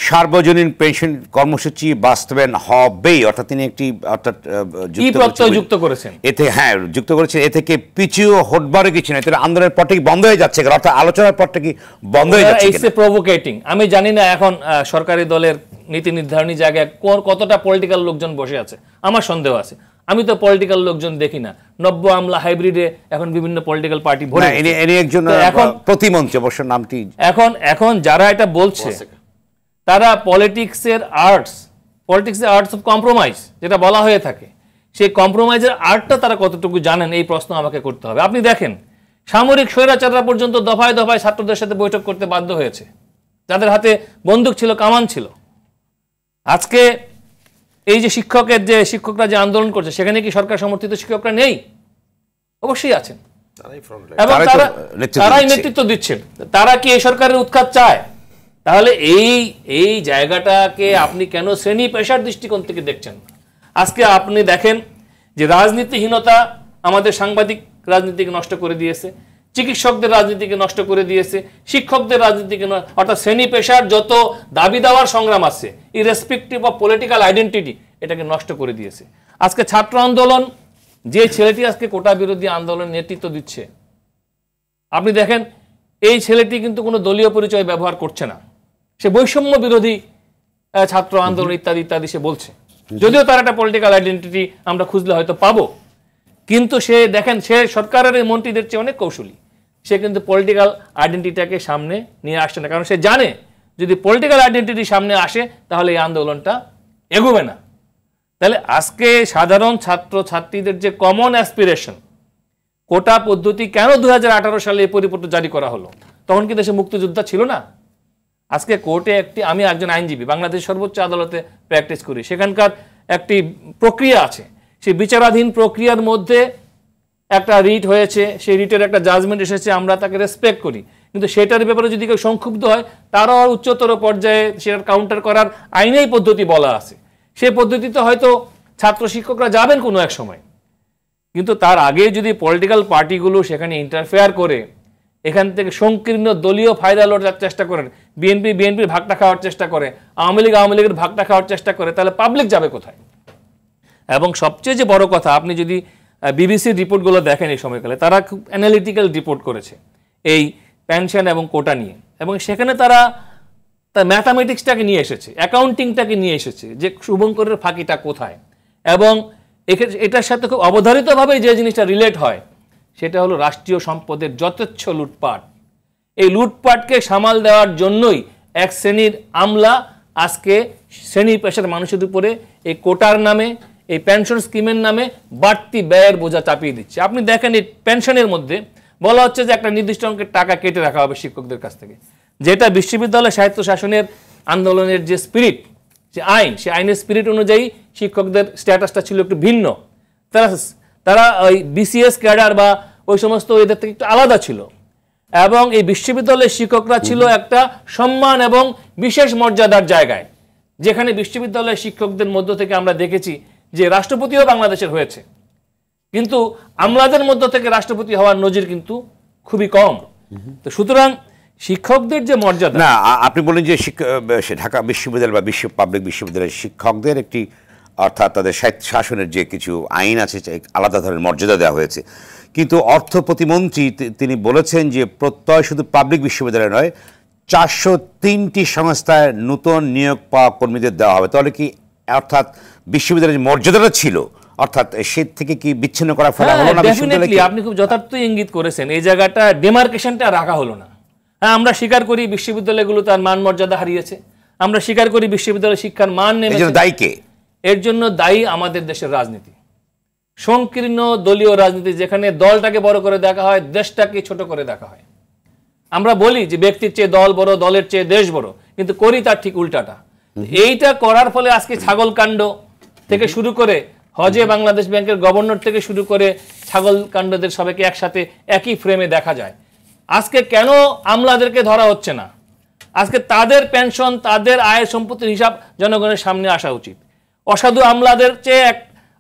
সার্বজনীন পেনশন কর্মসূচি বাস্তবায়ন হবেই, অর্থাৎ তিনি একটি যুক্ত করেছেন এতে, হ্যাঁ যুক্ত করেছেন। এ থেকে পিছিয়ে হটবারও কিছু না, এতে আন্দোলনের পরটা কি বন্ধ হয়ে যাচ্ছে, অর্থাৎ আলোচনার পরটা কি বন্ধ হয়ে যাচ্ছে? ইটস প্রভোকেটিং। আমি জানি না এখন সরকারি দলের নীতি নির্ধারণী জায়গায় কতটা পলিটিক্যাল লোকজন বসে আছে, আমার সন্দেহ আছে। আমি তো পলিটিক্যাল লোকজন দেখি না, নব্য আমলা হাইব্রিডে এখন বিভিন্ন পলিটিক্যাল পার্টি ভরে। একজন প্রতিমন্ত্রী অবশ্য নামটি এখন যারা এটা বলছে তারা পলিটিক্সের আর্টস অফ কম্প্রোমাইজ যেটা বলা হয়ে থাকে, সেই কম্প্রোমাইজের আর্টটা তারা কতটুকু জানেন এই প্রশ্ন আমাকে করতে হবে। আপনি দেখেন সামরিক স্বৈরাচাররা পর্যন্ত দফায় দফায় ছাত্রদের সাথে বৈঠক করতে বাধ্য হয়েছে, যাদের হাতে বন্দুক ছিল, কামান ছিল। আজকে এই যে শিক্ষকরা যে আন্দোলন করছে সেখানে কি সরকার সমর্থিত শিক্ষকরা নেই? অবশ্যই আছেন, এবং তারাই নেতৃত্ব দিচ্ছেন। তারা কি এই সরকারের উৎখাত চায়? তাহলে এই জায়গাটাকে আপনি কেন শ্রেণী পেশার দৃষ্টিকোণ থেকে দেখছেন? আজকে আপনি দেখেন যে রাজনীতিহীনতা আমাদের সাংবাদিক রাজনীতিকে নষ্ট করে দিয়েছে, চিকিৎসকদের রাজনীতিকে নষ্ট করে দিয়েছে, শিক্ষকদের রাজনীতিকে, অর্থাৎ শ্রেণী পেশার যত দাবি দেওয়ার সংগ্রাম আছে ইররেসপেক্টিভ অফ পলিটিক্যাল আইডেন্টিটি, এটাকে নষ্ট করে দিয়েছে। আজকে ছাত্র আন্দোলন, যে ছেলেটি আজকে কোটা বিরোধী আন্দোলনের নেতৃত্ব দিচ্ছে, আপনি দেখেন এই ছেলেটি কিন্তু কোনো দলীয় পরিচয় ব্যবহার করছে না, সে বৈষম্য বিরোধী ছাত্র আন্দোলন ইত্যাদি ইত্যাদি সে বলছে, যদিও তার একটা পলিটিক্যাল আইডেন্টিটি আমরা খুঁজলে হয়তো পাবো, কিন্তু সে দেখেন সে সরকারের মন্ত্রীদের চেয়ে অনেক কৌশলী। সে কিন্তু পলিটিক্যাল আইডেন্টিটিটাকে সামনে নিয়ে আসছে না, কারণ সে জানে যদি পলিটিক্যাল আইডেন্টিটি সামনে আসে তাহলে এই আন্দোলনটা এগোবে না। তাহলে আজকে সাধারণ ছাত্র ছাত্রীদের যে কমন অ্যাসপিরেশন, কোটা পদ্ধতি কেন 2018 সালে এই পরিপত্র জারি করা হলো? তখন কি দেশে মুক্তিযোদ্ধা ছিল না? আজকে কোর্টে আমি একজন আইনজীবী, বাংলাদেশ সর্বোচ্চ আদালতে প্র্যাকটিস করি, সেখানকার একটি প্রক্রিয়া আছে, সেই বিচারাধীন প্রক্রিয়ার মধ্যে একটা রিট হয়েছে, সেই রিটের একটা জাজমেন্ট এসেছে, আমরা তাকে রেসপেক্ট করি, কিন্তু সেটার ব্যাপারে যদি কেউ সংক্ষুব্ধ হয় তারও উচ্চতর পর্যায়ে সেটার কাউন্টার করার আইনেই পদ্ধতি বলা আছে। সেই পদ্ধতিতে হয়তো ছাত্র শিক্ষকরা যাবেন কোনো এক সময়, কিন্তু তার আগে যদি পলিটিক্যাল পার্টিগুলো সেখানে ইন্টারফেয়ার করে এখান থেকে সংকীর্ণ দলীয় ফায়দা লোটার চেষ্টা করেন, বিএনপির ভাগটা খাওয়ার চেষ্টা করে, আওয়ামী লীগের ভাগটা খাওয়ার চেষ্টা করে, তাহলে পাবলিক যাবে কোথায়? এবং সবচেয়ে যে বড় কথা, আপনি যদি বিবিসির রিপোর্টগুলো দেখেন এই সময়কালে, তারা খুব অ্যানালিটিক্যাল রিপোর্ট করেছে এই পেনশন এবং কোটা নিয়ে, এবং সেখানে তারা তার ম্যাথামেটিক্সটাকে নিয়ে এসেছে, অ্যাকাউন্টিংটাকে নিয়ে এসেছে যে শুভঙ্করের ফাঁকিটা কোথায়। এবং এটার সাথে খুব অবধারিতভাবে যে জিনিসটা রিলেট হয় সেটা হলো রাষ্ট্রীয় সম্পদের যথেচ্ছ লুটপাট। এই লুটপাটকে সামাল দেওয়ার জন্যই এক শ্রেণীর আমলা আজকে শ্রেণী পেশার মানুষের উপরে এই কোটার নামে, এই পেনশন স্কিমের নামে বাড়তি ব্যয়ের বোঝা চাপিয়ে দিচ্ছে। আপনি দেখেন এই পেনশনের মধ্যে বলা হচ্ছে যে একটা নির্দিষ্ট অঙ্কের টাকা কেটে রাখা হবে শিক্ষকদের কাছ থেকে, যেটা বিশ্ববিদ্যালয় সাহিত্য শাসনের আন্দোলনের যে স্পিরিট, যে আইন, সেই আইনের স্পিরিট অনুযায়ী শিক্ষকদের স্ট্যাটাসটা ছিল একটু ভিন্ন। তারা ওই বিসিএস ক্যাডার বা ওই সমস্ত এদের থেকে একটু আলাদা ছিল, এবং এই বিশ্ববিদ্যালয়ের শিক্ষকরা ছিল একটা সম্মান এবং বিশেষ মর্যাদার জায়গায়, যেখানে বিশ্ববিদ্যালয়ের শিক্ষকদের মধ্য থেকে আমরা দেখেছি যে রাষ্ট্রপতিও বাংলাদেশের হয়েছে, কিন্তু আমলাদের মধ্য থেকে রাষ্ট্রপতি হওয়ার নজির কিন্তু খুবই কম। তো সুতরাং শিক্ষকদের যে মর্যাদা, না আপনি বলেন যে ঢাকা বিশ্ববিদ্যালয় বা পাবলিক বিশ্ববিদ্যালয়ের শিক্ষকদের একটি, অর্থাৎ তাদের সাহিত্য শাসনের যে কিছু আইন আছে আলাদা ধরনের মর্যাদা দেওয়া হয়েছে, কিন্তু অর্থ প্রতিমন্ত্রী তিনি বলেছেন যে প্রত্যয় শুধু পাবলিক বিশ্ববিদ্যালয় নয়, 403টি সংস্থায় নতুন নিয়োগ পাওয়া কর্মীদের দেওয়া হবে। তাহলে কি অর্থাৎ বিশ্ববিদ্যালয়ের মর্যাদাটা ছিল, অর্থাৎ সে থেকে কি বিচ্ছিন্ন করা ফেলা হলো না? ডেফিনেটলি আপনি খুব যথার্থ ইঙ্গিত করেছেন, এই জায়গাটা ডেমার্কেশনটা রাখা হলো না। হ্যাঁ, আমরা স্বীকার করি বিশ্ববিদ্যালয়গুলো তার মান মর্যাদা হারিয়েছে, আমরা স্বীকার করি বিশ্ববিদ্যালয় শিক্ষার মান নেমেছে। দায়ী কে? এর জন্য দায়ী আমাদের দেশের রাজনীতি, সংকীর্ণ দলীয় রাজনীতি, যেখানে দলটাকে বড় করে দেখা হয়, দেশটাকে ছোট করে দেখা হয়। আমরা বলি যে ব্যক্তির চেয়ে দল বড়, দলের চেয়ে দেশ বড়, কিন্তু করি তার ঠিক উল্টাটা। এইটা করার ফলে আজকে ছাগল কাণ্ড থেকে শুরু করে হজে বাংলাদেশ ব্যাংকের গভর্নর থেকে শুরু করে ছাগল কাণ্ডদের সবাইকে একসাথে একই ফ্রেমে দেখা যায়। আজকে কেন আমলাদেরকে ধরা হচ্ছে না? আজকে তাদের পেনশন, তাদের আয় সম্পত্তির হিসাব জনগণের সামনে আসা উচিত। অসাধু আমলাদের চেয়ে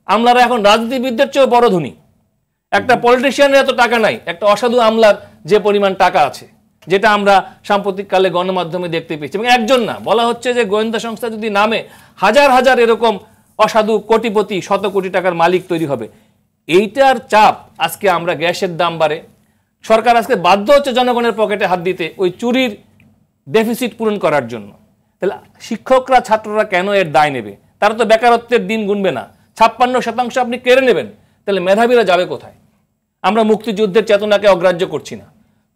আমলারা এখন রাজনীতিবিদদের চেয়েও বড় ধনী। একটা পলিটিশিয়ানের এত টাকা নাই, একটা অসাধু আমলার যে পরিমাণ টাকা আছে, যেটা আমরা সাম্প্রতিককালে গণমাধ্যমে দেখতে পেয়েছি। এবং একজন না, বলা হচ্ছে যে গোয়েন্দা সংস্থা যদি নামে হাজার হাজার এরকম অসাধু কোটিপতি, শত কোটি টাকার মালিক তৈরি হবে। এইটার চাপ আজকে আমরা, গ্যাসের দাম বাড়ে, সরকার আজকে বাধ্য হচ্ছে জনগণের পকেটে হাত দিতে ওই চুরির ডেফিসিট পূরণ করার জন্য। তাহলে শিক্ষকরা, ছাত্ররা কেন এর দায় নেবে? তারা তো বেকারত্বের দিন গুনবে না। 56% আপনি কেড়ে নেবেন, তাহলে মেধাবীরা যাবে কোথায়? আমরা মুক্তিযুদ্ধের চেতনাকে অগ্রাহ্য করছি না,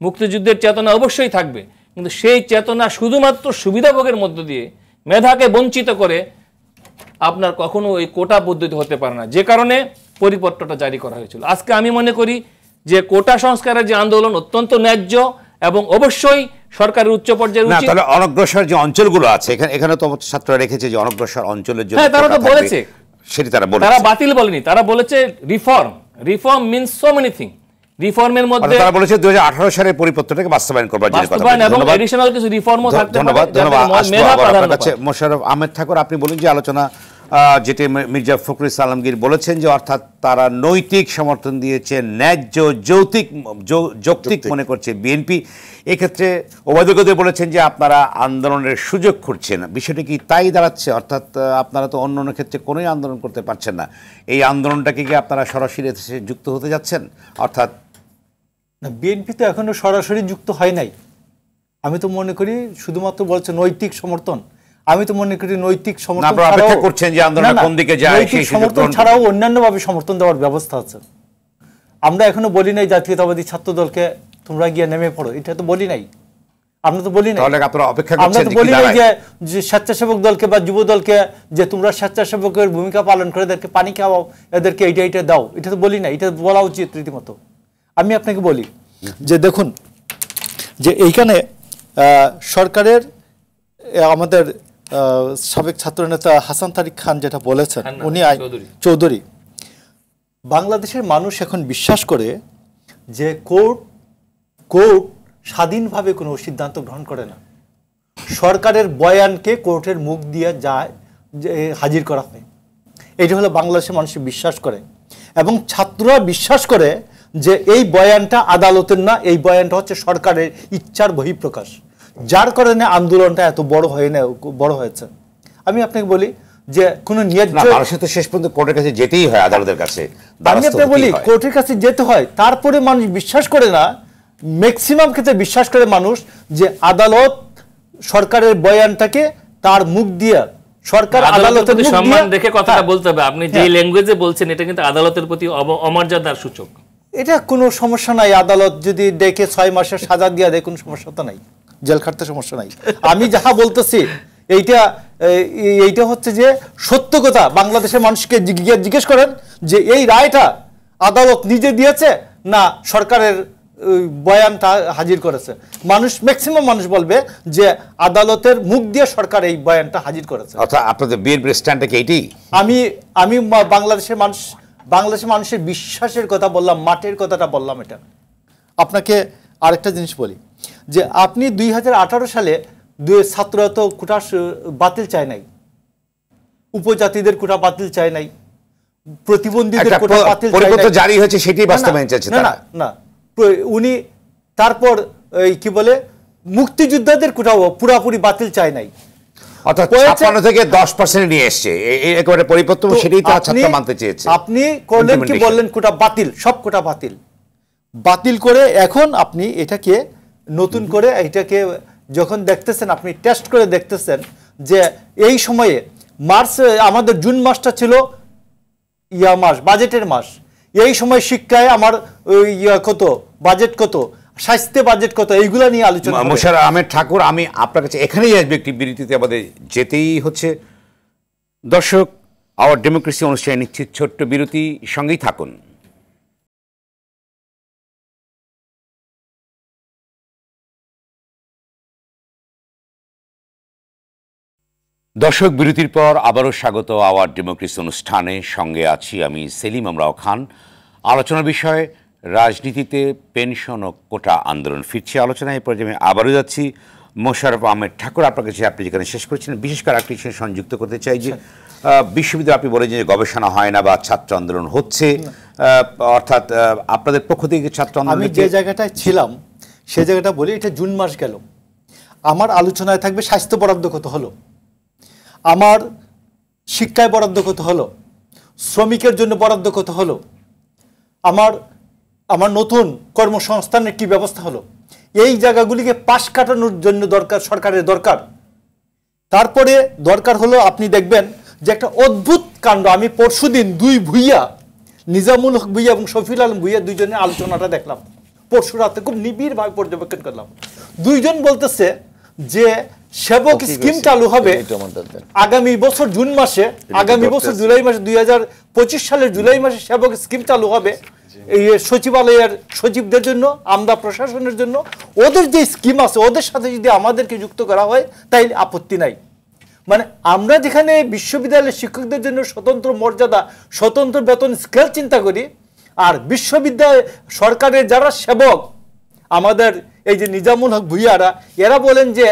মুক্তিযুদ্ধের চেতনা অবশ্যই থাকবে, কিন্তু সেই চেতনা শুধুমাত্র সুবিধাভোগের মধ্য দিয়ে মেধাকে বঞ্চিত করে আপনার কখনো ওই কোটা পদ্ধতি হতে পারে না, যে কারণে পরিপত্রটা জারি করা হয়েছিল। আজকে আমি মনে করি যে কোটা সংস্কারের যে আন্দোলন অত্যন্ত ন্যায্য এবং অবশ্যই সরকারের উচ্চ পর্যায়ের উচিত। তাহলে অনগ্রসর যে অঞ্চলগুলো আছে, এখানে তো ছাত্ররা রেখেছে যে অনগ্রসর অঞ্চলের জন্য, হ্যাঁ তারা তো বলেছে, সেটি তারা বলেছে, তারা বাতিল বলেনি, তারা বলেছে reform means so many thing. রিফর্মের মধ্যে তারা বলেছে 2018 সালের পরিপত্রটাকে বাস্তবায়ন করবার জন্য কথা বলেছে। এবং এডিশনাল কিছু রিফর্মও থাকতে পারে। ধন্যবাদ। আপনার কাছে মোশাররফ আহমেদ ঠাকুর, আপনি বলেন যে আলোচনা যেটি মির্জা ফখরুল ইসলাম আলমগীর বলেছেন যে অর্থাৎ তারা নৈতিক সমর্থন দিয়েছে, ন্যায্য যৌক্তিক মনে করছে বিএনপি। এক্ষেত্রে ওবায়দুল কাদের বলেছেন যে আপনারা আন্দোলনের সুযোগ খুঁজছেন। বিষয়টি কি তাই দাঁড়াচ্ছে? অর্থাৎ আপনারা তো অন্য অন্য ক্ষেত্রে কোনোই আন্দোলন করতে পারছেন না, এই আন্দোলনটাকে কি আপনারা সরাসরি যুক্ত হতে যাচ্ছেন? অর্থাৎ না, বিএনপি তো এখনো সরাসরি যুক্ত হয় নাই। আমি তো মনে করি শুধুমাত্র বলছে নৈতিক সমর্থন। আমি তো মনে করি নৈতিক সমর্থন ছাড়াও অন্যান্যভাবে সমর্থন দেওয়ার ব্যবস্থা আছে। আমরা এখনো বলি নাই জাতীয়তাবাদী ছাত্র দলকে তোমরা গিয়ে নেমে পড়ো, এটা তো বলি নাই। আমরা তো বলি নাই, আমরা তো বলি নাই যে স্বেচ্ছাসেবক দলকে বা যুব দলকে যে তোমরা স্বেচ্ছাসেবকের ভূমিকা পালন করে এদেরকে পানি খাওয়াও, এদেরকে এইটা দাও, এটা তো বলি নাই। এটা বলা উচিত রীতিমতো। আমি আপনাকে বলি যে দেখুন যে এইখানে সরকারের আমাদের সাবেক ছাত্রনেতা হাসান তারিক খান যেটা বলেছেন, উনি চৌধুরী, বাংলাদেশের মানুষ এখন বিশ্বাস করে যে কোর্ট স্বাধীনভাবে কোনো সিদ্ধান্ত গ্রহণ করে না, সরকারের বয়ানকে কোর্টের মুখ দিয়ে যায় হাজির করা হয়। এটা হলো বাংলাদেশের মানুষ বিশ্বাস করে, এবং ছাত্ররা বিশ্বাস করে যে এই বয়ানটা আদালতের না, এই বয়ানটা হচ্ছে সরকারের ইচ্ছার বহিঃপ্রকাশ, যার কারণে আন্দোলনটা এত বড় হয়েছে। আমি আপনাকে বলি যে কোনো শেষ পর্যন্ত কোর্টের কাছে যেতেই হয়, আদালতের কাছে। আমি আপনাকে বলি কোর্টের কাছে যেতে হয়, তারপরে মানুষ বিশ্বাস করে না, ম্যাক্সিমাম ক্ষেত্রে বিশ্বাস করে মানুষ যে আদালত সরকারের বয়ানটাকে তার মুখ দিয়ে, সরকার আদালতের সম্মান রেখে কথাটা বলতে হবে। আপনি যে ল্যাঙ্গুয়েজে বলছেন এটা কিন্তু আদালতের প্রতি অমর্যাদার সূচক। এটা কোনো সমস্যা নাই, আদালত যদি ডেকে 6 মাসের সাজা দিয়ে দেয় কোনো সমস্যা তো নাই, জেল খাটতে সমস্যা নাই। আমি যাহা বলতেছি এইটা হচ্ছে যে সত্য কথা। বাংলাদেশের মানুষকে জিজ্ঞেস করেন যে এই রায়টা আদালত নিজে দিয়েছে না সরকারের বয়ানটা হাজির করেছে, মানুষ ম্যাক্সিমাম মানুষ বলবে যে আদালতের মুখ দিয়ে সরকার এই বয়ানটা হাজির করেছে। অর্থাৎ আপনাদের বিএনপির স্ট্যান্ডটা কি এইটাই? আমি বাংলাদেশের মানুষের বিশ্বাসের কথা বললাম, মাঠের কথাটা বললাম। এটা আপনাকে আরেকটা জিনিস বলি যে আপনি 2018 সালে ছাত্ররা তো কোটা বাতিল চায় নাই, উপজাতিদের কোটা বাতিল চায় নাই, প্রতিবন্ধীদের কোটা বাতিল চায় নাই, জারি হয়েছে সেটাই বাস্তবায়ন চাইছে তারা। না, উনি তারপর কি বলে মুক্তিযোদ্ধাদের কোটাও পুরাপুরি বাতিল চায় নাই, অর্থাৎ 56 থেকে 10% নিয়ে এসেছে, একেবারে পরিপত্র, সেটাই তো ছাত্র মানতে চেয়েছে। আপনি করলেন কি বললেন কোটা বাতিল, সব কোটা বাতিল করে এখন আপনি এটাকে নতুন করে এটাকে যখন দেখতেছেন, আপনি টেস্ট করে দেখতেছেন যে এই সময়ে মার্চ, আমাদের জুন মাসটা ছিল মাস, বাজেটের মাস, এই সময় শিক্ষায় আমার কত বাজেট, কত স্বাস্থ্য বাজেট, কত এইগুলা নিয়ে আলোচনা। মোশাররফ আহমেদ ঠাকুর, আমি আপনার কাছে এখানেই আসবে, একটি বিরতিতে আমাদের যেতেই হচ্ছে। দর্শক, আওয়ার ডেমোক্রেসি অনুষ্ঠানে নিশ্চিত ছোট্ট বিরতি, সঙ্গেই থাকুন। দর্শক, বিরতির পর আবারও স্বাগত আওয়ার ডেমোক্রেসি অনুষ্ঠানে। সঙ্গে আছি আমি সেলিম আমরাও খান। আলোচনার বিষয় রাজনীতিতে পেনশন ও কোটা আন্দোলন। ফিরছি আলোচনায়। এই পর্যায়ে আমি আবারও যাচ্ছি মোশাররফ আহমেদ ঠাকুর, আপনার কাছে। আপনি যেখানে শেষ করেছেন, বিশেষ করে একটি বিষয়ে সংযুক্ত করতে চাই যে বিশ্ববিদ্যালয়, আপনি বলেন যে গবেষণা হয় না বা ছাত্র আন্দোলন হচ্ছে, অর্থাৎ আপনাদের পক্ষ থেকে ছাত্র আন্দোলন। আমি যে জায়গাটায় ছিলাম সেই জায়গাটা বলি, এটা জুন মাস গেল, আমার আলোচনায় থাকবে স্বাস্থ্য বরাদ্দ কত হলো, আমার শিক্ষায় বরাদ্দ কত হলো, শ্রমিকের জন্য বরাদ্দ কত হলো, আমার নতুন কর্মসংস্থানের কি ব্যবস্থা হলো, এই জায়গাগুলিকে পাশ কাটানোর জন্য দরকার, সরকারের দরকার। তারপরে দরকার হলো, আপনি দেখবেন যে একটা অদ্ভুত কাণ্ড, আমি পরশুদিন ভুইয়া, নিজামুল হক ভুইয়া এবং শফিউল আলম ভুইয়া, দুইজনের আলোচনাটা দেখলাম পরশু রাতে, খুব নিবিড়ভাবে পর্যবেক্ষণ করলাম। দুইজন বলতেছে যে সেবক স্কিম চালু হবে আগামী বছর জুন মাসে, আগামী বছর জুলাই মাসে, 2025 সালের জুলাই মাসে সেবক স্কিম চালু হবে এই সচিবালয়ের সচিবদের জন্য, আমলা প্রশাসনের জন্য। ওদের যে স্কিম আছে ওদের সাথে যদি আমাদেরকে যুক্ত করা হয় তাইলে আপত্তি নাই। মানে আমরা যেখানে বিশ্ববিদ্যালয়ের শিক্ষকদের জন্য স্বতন্ত্র মর্যাদা, স্বতন্ত্র বেতন স্কেল চিন্তা করি, আর বিশ্ববিদ্যালয় সরকারের যারা সেবক আমাদের এই যে নিজামুল হক ভুইয়ারা, এরা বলেন যে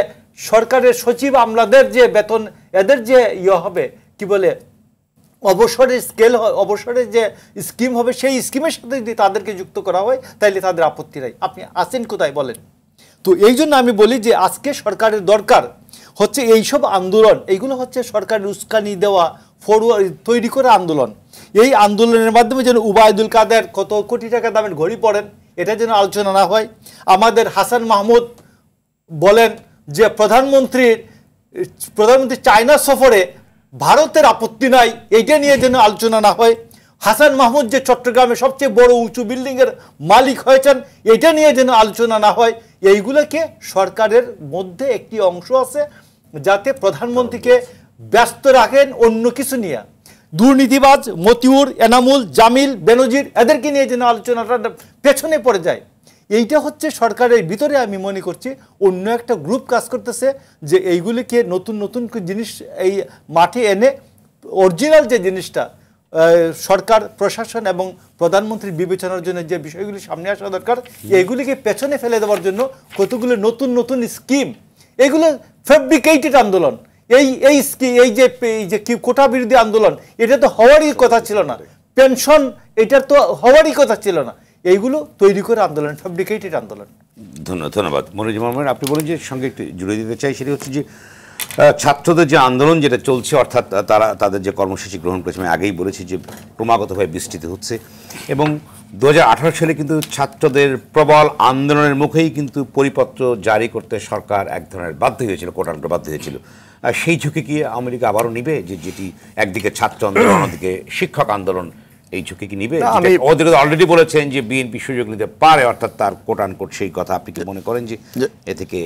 সরকারের সচিব আমলাদের যে বেতন, এদের যে হবে কি বলে অবসরের স্কেল, অবসরের যে স্কিম হবে, সেই স্কিমের সাথে যদি তাদেরকে যুক্ত করা হয় তাইলে তাদের আপত্তি নাই। আপনি আছেন কোথায় বলেন? তো এই জন্য আমি বলি যে আজকে সরকারের দরকার হচ্ছে এইসব আন্দোলন, এইগুলো হচ্ছে সরকারের উস্কানি দেওয়া, তৈরি করা আন্দোলন। এই আন্দোলনের মাধ্যমে যেন উবায়দুল কাদের কত কোটি টাকা দামের ঘড়ি পড়েন, এটা যেন আলোচনা না হয়। আমাদের হাসান মাহমুদ বলেন যে প্রধানমন্ত্রী চায়না সফরে ভারতের আপত্তি নাই, এইটা নিয়ে যেন আলোচনা না হয়। হাসান মাহমুদ যে চট্টগ্রামে সবচেয়ে বড় উঁচু বিল্ডিংয়ের মালিক হয়েছেন, এটা নিয়ে যেন আলোচনা না হয়। এইগুলোকে সরকারের মধ্যে একটি অংশ আছে যাতে প্রধানমন্ত্রীকে ব্যস্ত রাখেন অন্য কিছু নিয়ে, দুর্নীতিবাজ মতিউর, এনামুল, জামিল, বেনজির এদেরকে নিয়ে যেন আলোচনাটা পেছনে পড়ে যায়। এইটা হচ্ছে সরকারের ভিতরে আমি মনে করছি অন্য একটা গ্রুপ কাজ করতেছে যে এইগুলিকে নতুন নতুন জিনিস এই মাঠে এনে অরিজিনাল যে জিনিসটা সরকার প্রশাসন এবং প্রধানমন্ত্রীর বিবেচনার জন্য যে বিষয়গুলি সামনে আসা দরকার এইগুলিকে পেছনে ফেলে দেওয়ার জন্য কতগুলো নতুন নতুন স্কিম, এগুলো ফেব্রিকেটেড আন্দোলন। এই যে কোটা বিরোধী আন্দোলন এটা তো হওয়ারই কথা ছিল না, পেনশন এটার তো হওয়ারই কথা ছিল না, এইগুলো তৈরি করে আন্দোলন, ফেব্রিকেটেড আন্দোলন। ধন্যবাদ মনিরুজ্জামান মোমেন। আপনি বলেন যে সঙ্গে একটু জুড়ে দিতে চাই, সেটা হচ্ছে যে ছাত্রদের যে আন্দোলন যেটা চলছে, অর্থাৎ তাদের যে কর্মসূচি গ্রহণ করেছে, আমি আগেই বলেছি যে ক্রমাগতভাবে বিস্তৃত হচ্ছে এবং 2018 সালে কিন্তু ছাত্রদের প্রবল আন্দোলনের মুখেই কিন্তু পরিপত্র জারি করতে সরকার এক ধরনের বাধ্য হয়েছিল, কোটান্ট বাধ্য হয়েছিল। সেই ঝুঁকি কি আওয়ামী লীগ আবারও নিবে, যেটি একদিকে ছাত্র আন্দোলন অন্যদিকে শিক্ষক আন্দোলন, এই ঝুঁকি কি নিবে? ওদের অলরেডি বলেছেন যে বিএনপি সুযোগ নিতে পারে, অর্থাৎ তার কোটান কোট সেই কথা। আপনি কি মনে করেন যে এ থেকে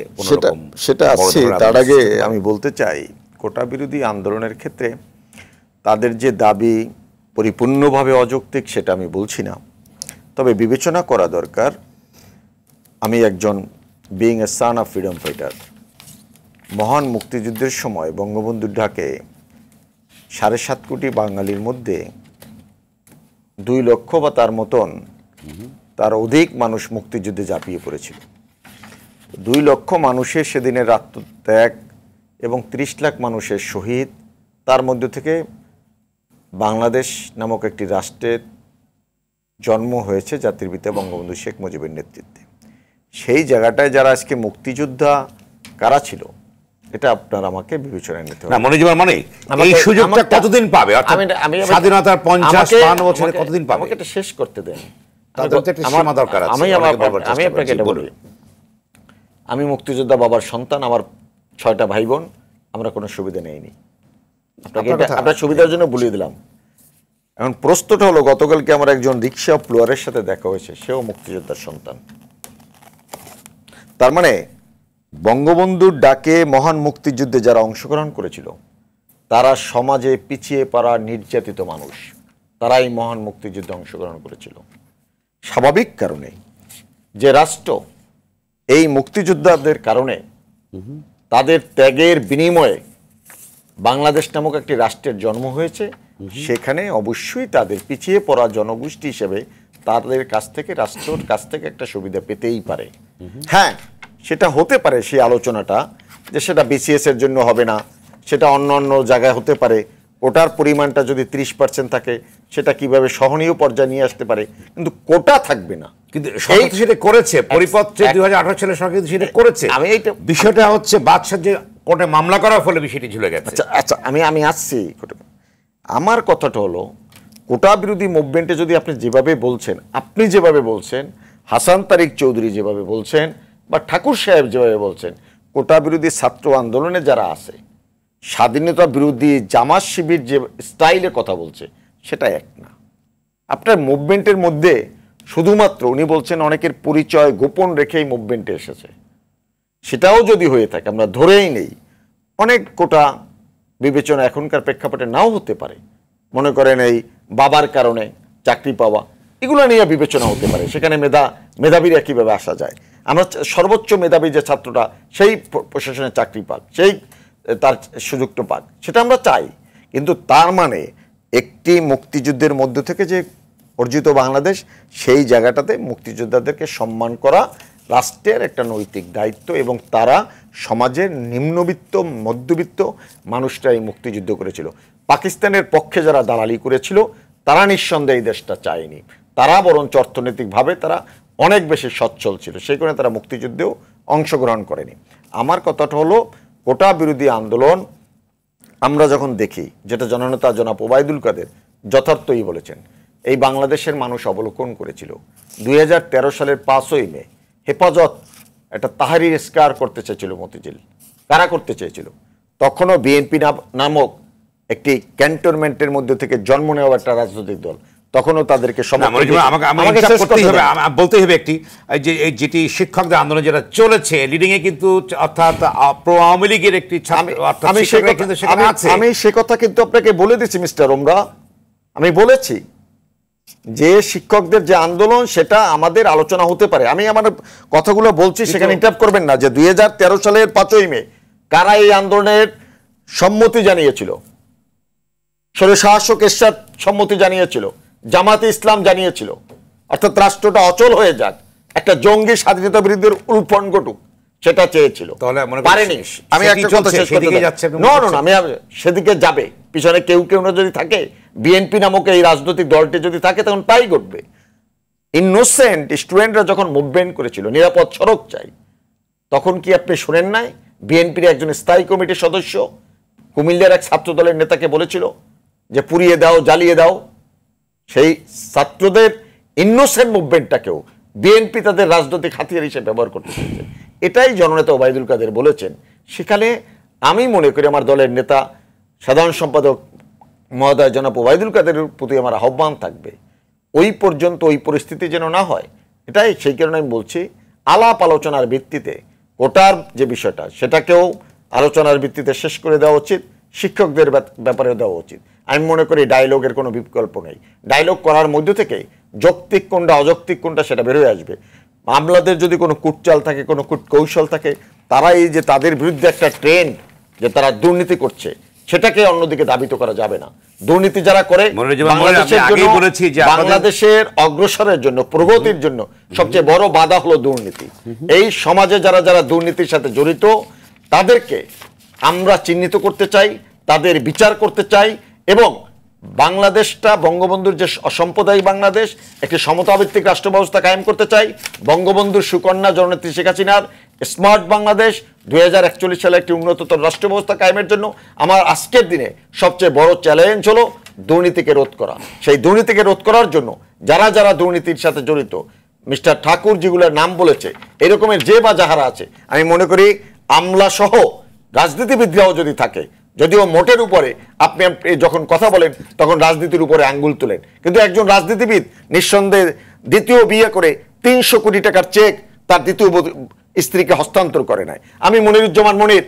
সেটা আছে? তার আগে আমি বলতে চাই কোটা বিরোধী আন্দোলনের ক্ষেত্রে তাদের যে দাবি পরিপূর্ণভাবে অযৌক্তিক সেটা আমি বলছি না, তবে বিবেচনা করা দরকার। আমি একজন being a son of freedom fighter, মহান মুক্তিযুদ্ধের সময় বঙ্গবন্ধুর ডাকে 7.5 কোটি বাঙালির মধ্যে 2 লক্ষ বা তার মতন তার অধিক মানুষ মুক্তিযুদ্ধে ঝাঁপিয়ে পড়েছিল। 2 লক্ষ মানুষের সেদিনের আত্মত্যাগ এবং 30 লাখ মানুষের শহীদ, তার মধ্য থেকে বাংলাদেশ নামক একটি রাষ্ট্রের জন্ম হয়েছে জাতির পিতা বঙ্গবন্ধু শেখ মুজিবের নেতৃত্বে। সেই জায়গাটায় যারা আজকে মুক্তিযোদ্ধা কারা ছিল এটা আপনার আমাকে বিবেচনায় নিতে হবে। মনিরুজ্জামান মানে এই সুযোগটা কতদিন পাবে? স্বাধীনতার 50-52 বছরে কতদিন পাবে? আমাকে এটা শেষ করতে দেন। আমি আপনাকে এটা বলি, আমি মুক্তিযোদ্ধা বাবার সন্তান, আমার 6টা ভাই বোন, আমরা কোনো সুবিধা নেইনি। আপনার সুবিধার জন্য বলিয়ে দিলাম। এখন প্রশ্নটা হলো, গতকালকে আমার একজন রিক্সা প্লোয়ারের সাথে দেখা হয়েছে, সেও মুক্তিযোদ্ধার সন্তান। তার মানে বঙ্গবন্ধুর ডাকে মহান মুক্তিযুদ্ধে যারা অংশগ্রহণ করেছিল তারা সমাজে পিছিয়ে পড়া নির্যাতিত মানুষ, তারাই মহান মুক্তিযুদ্ধে অংশগ্রহণ করেছিল। স্বাভাবিক কারণে যে রাষ্ট্র এই মুক্তিযোদ্ধাদের কারণে তাদের ত্যাগের বিনিময়ে বাংলাদেশ নামক একটি রাষ্ট্রের জন্ম হয়েছে, সেখানে অবশ্যই তাদের পিছিয়ে পড়া জনগোষ্ঠী হিসেবে তাদের কাছ থেকে, রাষ্ট্রের কাছ থেকে একটা সুবিধা পেতেই পারে। হ্যাঁ, সেটা হতে পারে সেই আলোচনাটা যে সেটা বিসিএস এর জন্য হবে না, সেটা অন্য অন্য জায়গায় হতে পারে। কোটার পরিমাণটা যদি 30% থাকে সেটা কিভাবে সহনীয় পর্যায়ে নিয়ে আসতে পারে, কিন্তু কোটা থাকবে না। কিন্তু সরকার সেটা করেছে, পরিপত্রে 2018 সালে সরকার সেটা করেছে। আমি এইটা বিষয়টা হচ্ছে বাদশাহ যে কোর্টে মামলা করার ফলে বিষয়টি ঝুলে গেছে। আচ্ছা আমি আসছি। আমার কথাটা হলো, কোটা বিরোধী মুভমেন্টে যদি আপনি যেভাবে বলছেন, হাসান তারিক চৌধুরী যেভাবে বলছেন বা ঠাকুর সাহেব যেভাবে বলছেন, কোটা বিরোধী ছাত্র আন্দোলনে যারা আছে, স্বাধীনতা বিরোধী জামাত শিবির যে স্টাইলে কথা বলছে সেটা এক না। আপনার মুভমেন্টের মধ্যে শুধুমাত্র উনি বলছেন অনেকের পরিচয় গোপন রেখেই মুভমেন্টে এসেছে, সেটাও যদি হয়ে থাকে আমরা ধরেই নেই, অনেক কোটা বিবেচনা এখনকার প্রেক্ষাপটে নাও হতে পারে। মনে করেন এই বাবার কারণে চাকরি পাওয়া, এগুলো নিয়ে বিবেচনা হতে পারে। সেখানে মেধাবীরা কীভাবে আসা যায়, আমরা সর্বোচ্চ মেধাবী যে ছাত্রটা সেই প্রশাসনে চাকরি পাক, সেই তার সুযোগটা পাক, সেটা আমরা চাই। কিন্তু তার মানে একটি মুক্তিযুদ্ধের মধ্য থেকে যে অর্জিত বাংলাদেশ, সেই জায়গাটাতে মুক্তিযোদ্ধাদেরকে সম্মান করা রাষ্ট্রের একটা নৈতিক দায়িত্ব, এবং তারা সমাজের নিম্নবিত্ত মধ্যবিত্ত মানুষরা এই মুক্তিযুদ্ধ করেছিল। পাকিস্তানের পক্ষে যারা দালালি করেছিল তারা নিঃসন্দেহে এই দেশটা চায়নি, তারা বরঞ্চ অর্থনৈতিকভাবে তারা অনেক বেশি সচ্ছল ছিল, সেই কারণে তারা মুক্তিযুদ্ধেও অংশগ্রহণ করেনি। আমার কথাটা হলো, কোটা বিরোধী আন্দোলন আমরা যখন দেখি, যেটা জননেতা জনাব ওবায়দুল কাদের যথার্থই বলেছেন, এই বাংলাদেশের মানুষ অবলোকন করেছিল 2013 সালের 5ই মে হেফাজত একটা তাহরির স্কার করতে চেয়েছিল মতিঝিল। কারা করতে চেয়েছিল? তখনও বিএনপি নামক একটি ক্যান্টনমেন্টের মধ্যে থেকে জন্ম নেওয়া একটা রাজনৈতিক দল, তখনও তাদেরকে বলতে হবে একটি যেটি শিক্ষকদের আন্দোলন যেটা চলেছে লিডিং এ, কিন্তু অর্থাৎ প্রো আওয়ামী লীগের একটি আমি সে কথা কিন্তু আপনাকে বলে দিচ্ছি মিস্টার ওমরা, আমি বলেছি যে শিক্ষকদের যে আন্দোলন সেটা আমাদের আলোচনা হতে পারে। আমি আমার কথাগুলো বলছি, সেখানে ইন্টারাপ্ট করবেন না। যে 2013 সালের 5ই মে কারা এই আন্দোলনের সম্মতি জানিয়েছিল? শাসক এরশাদ সম্মতি জানিয়েছিল, জামাতে ইসলাম জানিয়েছিল, অর্থাৎ রাষ্ট্রটা অচল হয়ে যাক, একটা জঙ্গি স্বাধীনতা বিরোধীদের উল্ফন ঘটুক, সেটা চেয়েছিল, পারেনি। আমি একটা কথা শেষ করতে আমি সেদিকে যাবে, পিছনে কেউ কেউ না যদি থাকে, বিএনপি নামক এই রাজনৈতিক দলটি যদি থাকে, তখন তাই ঘটবে। ইনোসেন্ট স্টুডেন্টরা যখন মুভমেন্ট করেছিল নিরাপদ সড়ক চাই, তখন কি আপনি শোনেন নাই বিএনপির একজন স্থায়ী কমিটির সদস্য কুমিল্লার এক ছাত্র দলের নেতাকে বলেছিল যে পুড়িয়ে দাও, জ্বালিয়ে দাও? সেই ছাত্রদের ইনোসেন্ট মুভমেন্টটাকেও বিএনপি তাদের রাজনৈতিক হাতিয়ার হিসেবে ব্যবহার করতে চেয়েছে। এটাই জননেতা ওবায়দুল কাদের বলেছেন। সেখানে আমি মনে করি আমার দলের নেতা সাধারণ সম্পাদক মহোদয় জনাব ওবায়দুল কাদেরের প্রতি আমার আহ্বান থাকবে, ওই পর্যন্ত ওই পরিস্থিতি যেন না হয়। এটাই সেই কারণে আমি বলছি, আলাপ আলোচনার ভিত্তিতে কোটার যে বিষয়টা সেটাকেও আলোচনার ভিত্তিতে শেষ করে দেওয়া উচিত, শিক্ষকদের ব্যাপারে দেওয়া উচিত। আমি মনে করি ডায়লগের কোনো বিকল্প নেই। ডায়লগ করার মধ্য থেকে যৌক্তিক কোনটা অযৌক্তিক কোনটা সেটা বের হয়ে আসবে। আমলাদের যদি কোনো কুটচাল থাকে, কোনো কৌশল থাকে, তারা এই যে তাদের বিরুদ্ধে একটা ট্রেন্ড যে তারা দুর্নীতি করছে, সেটাকে অন্যদিকে দাবিত করা যাবে না। দুর্নীতি যারা করে বাংলাদেশের অগ্রসরের জন্য, প্রগতির জন্য সবচেয়ে বড় বাধা হলো দুর্নীতি। এই সমাজে যারা যারা দুর্নীতির সাথে জড়িত, তাদেরকে আমরা চিহ্নিত করতে চাই, তাদের বিচার করতে চাই, এবং বাংলাদেশটা বঙ্গবন্ধুর যে অসাম্প্রদায়িক বাংলাদেশ, একটি সমতাভিত্তিক রাষ্ট্র ব্যবস্থা কায়েম করতে চাই। বঙ্গবন্ধুর সুকন্যা জননেত্রী শেখ হাসিনার স্মার্ট বাংলাদেশ 2041 সালে একটি উন্নততর রাষ্ট্র ব্যবস্থা কায়েমের জন্য আমার আজকের দিনে সবচেয়ে বড় চ্যালেঞ্জ হলো দুর্নীতিকে রোধ করা। সেই দুর্নীতিকে রোধ করার জন্য যারা যারা দুর্নীতির সাথে জড়িত, মিস্টার ঠাকুর যেগুলোর নাম বলেছে, এরকমের যে বা যাহারা আছে, আমি মনে করি আমলা সহ রাজনীতিবিদরাও যদি থাকে, যদিও মোটের উপরে আপনি যখন কথা বলেন তখন রাজনীতির উপরে আঙ্গুল তোলেন, কিন্তু একজন রাজনীতিবিদ নিঃসন্দেহে দ্বিতীয় বিয়ে করে 300 কোটি টাকার চেক তার দ্বিতীয় স্ত্রীকে হস্তান্তর করে নাই। আমি মনিরুজ্জামান মনির,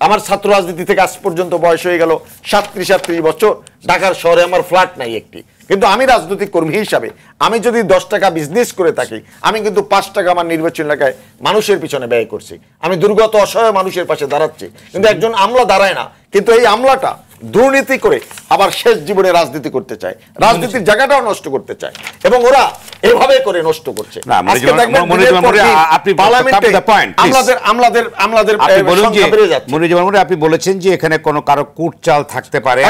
আমার ছাত্র রাজনীতি থেকে আজ পর্যন্ত বয়স হয়ে গেল 37 বছর, ঢাকার শহরে আমার ফ্ল্যাট নাই একটি, কিন্তু আমি রাজনৈতিক কর্মী হিসাবে আমি যদি 10 টাকা বিজনেস করে থাকি, আমি কিন্তু 5 টাকা আমার নির্বাচন এলাকায় মানুষের পিছনে ব্যয় করছি। আমি দুর্গত অসহায় মানুষের পাশে দাঁড়াচ্ছি, কিন্তু একজন আমলা দাঁড়ায় না। কিন্তু এই আমলাটা দুর্নীতি করে আবার শেষ জীবনে রাজনীতি করতে চায়, রাজনীতির জায়গাটাও নষ্ট করতে চায়, এবং ওরা এভাবে করে নষ্ট করছে। আপনি বলেছেন যে এখানে কোনো কারো কুটচাল থাকতে পারে,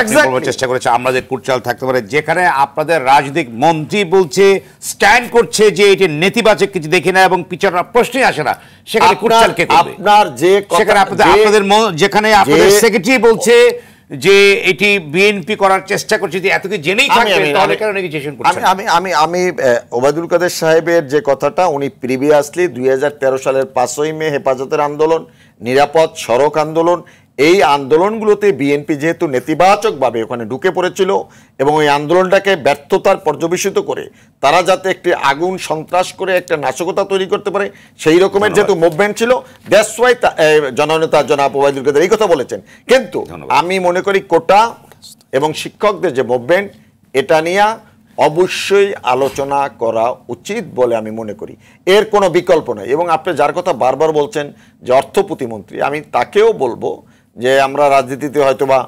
চেষ্টা করেছে আমাদের কুটচাল থাকতে পারে, যেখানে আপনাদের রাজনৈতিক মন্ত্রী বলছে, স্ট্যান্ড করছে যে এটি নেতিবাচক কিছু দেখি না এবং পিছনে প্রশ্নই আসে না, সেখানে কুটচাল কে করবে? আপনার যে সেখানে আপনাদের যেখানে আপনাদের সেক্রেটারি বলছে যে এটি বিএনপি করার চেষ্টা করছে, যে এত কিছু জেনেই থাকবে, তাহলে কেন নেগোসিয়েশন করছেন? আমি ওবায়দুল কাদের সাহেবের যে কথাটা, উনি প্রিভিয়াসলি 2013 সালের 5ই মে হেফাজতের আন্দোলন, নিরাপদ সড়ক আন্দোলন, এই আন্দোলনগুলোতে বিএনপি যেহেতু নেতিবাচকভাবে ওখানে ঢুকে পড়েছিল এবং ওই আন্দোলনটাকে ব্যর্থতার পর্যবেসিত করে তারা যাতে একটি আগুন সন্ত্রাস করে একটা নাশকতা তৈরি করতে পারে, সেই রকমের যেহেতু মুভমেন্ট ছিল, দ্যাটস ওয়াই জননেতা জনাব ওবায়দুল কাদের এই কথা বলেছেন। কিন্তু আমি মনে করি কোটা এবং শিক্ষকদের যে মুভমেন্ট, এটা নিয়ে অবশ্যই আলোচনা করা উচিত বলে আমি মনে করি, এর কোনো বিকল্প নয়। এবং আপনি যার কথা বারবার বলছেন যে অর্থ প্রতিমন্ত্রী, আমি তাকেও বলবো যে আমরা রাজনীতিতে হয়তোবা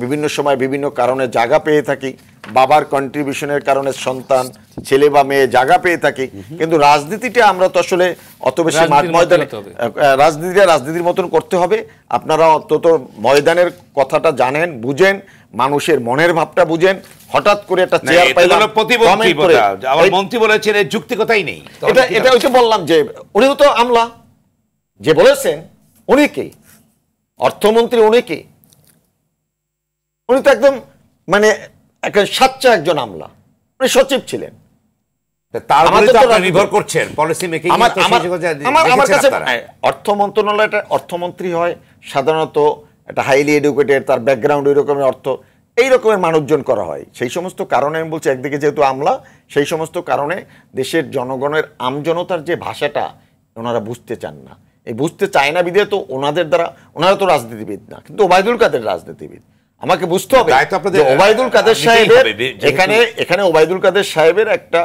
বিভিন্ন সময় বিভিন্ন কারণে জায়গা পেয়ে থাকি, বাবার কন্ট্রিবিউশনের কারণে সন্তান, ছেলে বা মেয়ে জায়গা পেয়ে থাকি, কিন্তু রাজনীতিটা আমরা তো আসলে অত বেশি রাজনীতিটা রাজনীতির মতন করতে হবে। আপনারা অন্তত ময়দানের কথাটা জানেন, বুঝেন, মানুষের মনের ভাবটা বুঝেন। হঠাৎ করে একটা চেয়ার পাইলাম, মন্ত্রী বলেছেন যুক্তিকতাই নেই, এটা ওই যে বললাম যে উনি তো আমলা, যে বলেছেন উনি কে? অর্থমন্ত্রী উনি কে? উনি তো একদম মানে একটা সাচ্চা একজন আমলা, উনি সচিব ছিলেন। অর্থ মন্ত্রণালয়টা অর্থমন্ত্রী হয় সাধারণত একটা হাইলি এডুকেটেড, তার ব্যাকগ্রাউন্ড ওই রকমের অর্থ এই রকমের মানুষজন করা হয়। সেই সমস্ত কারণে আমি বলছি, একদিকে যেহেতু আমলা, সেই সমস্ত কারণে দেশের জনগণের আমজনতার যে ভাষাটা ওনারা বুঝতে চান না, এই বুঝতে চায় না বিধে তো ওনাদের দ্বারা, ওনারা তো রাজনীতিবিদ না, কিন্তু ওবায়দুল কাদের রাজনীতিবিদ। আমাকে বুঝতে হবে দায়িত্ব আপনাদের যে ওবায়দুল কাদের নিতেই সাহেবের হবে, এখানে ওবায়দুল কাদের সাহেবের একটা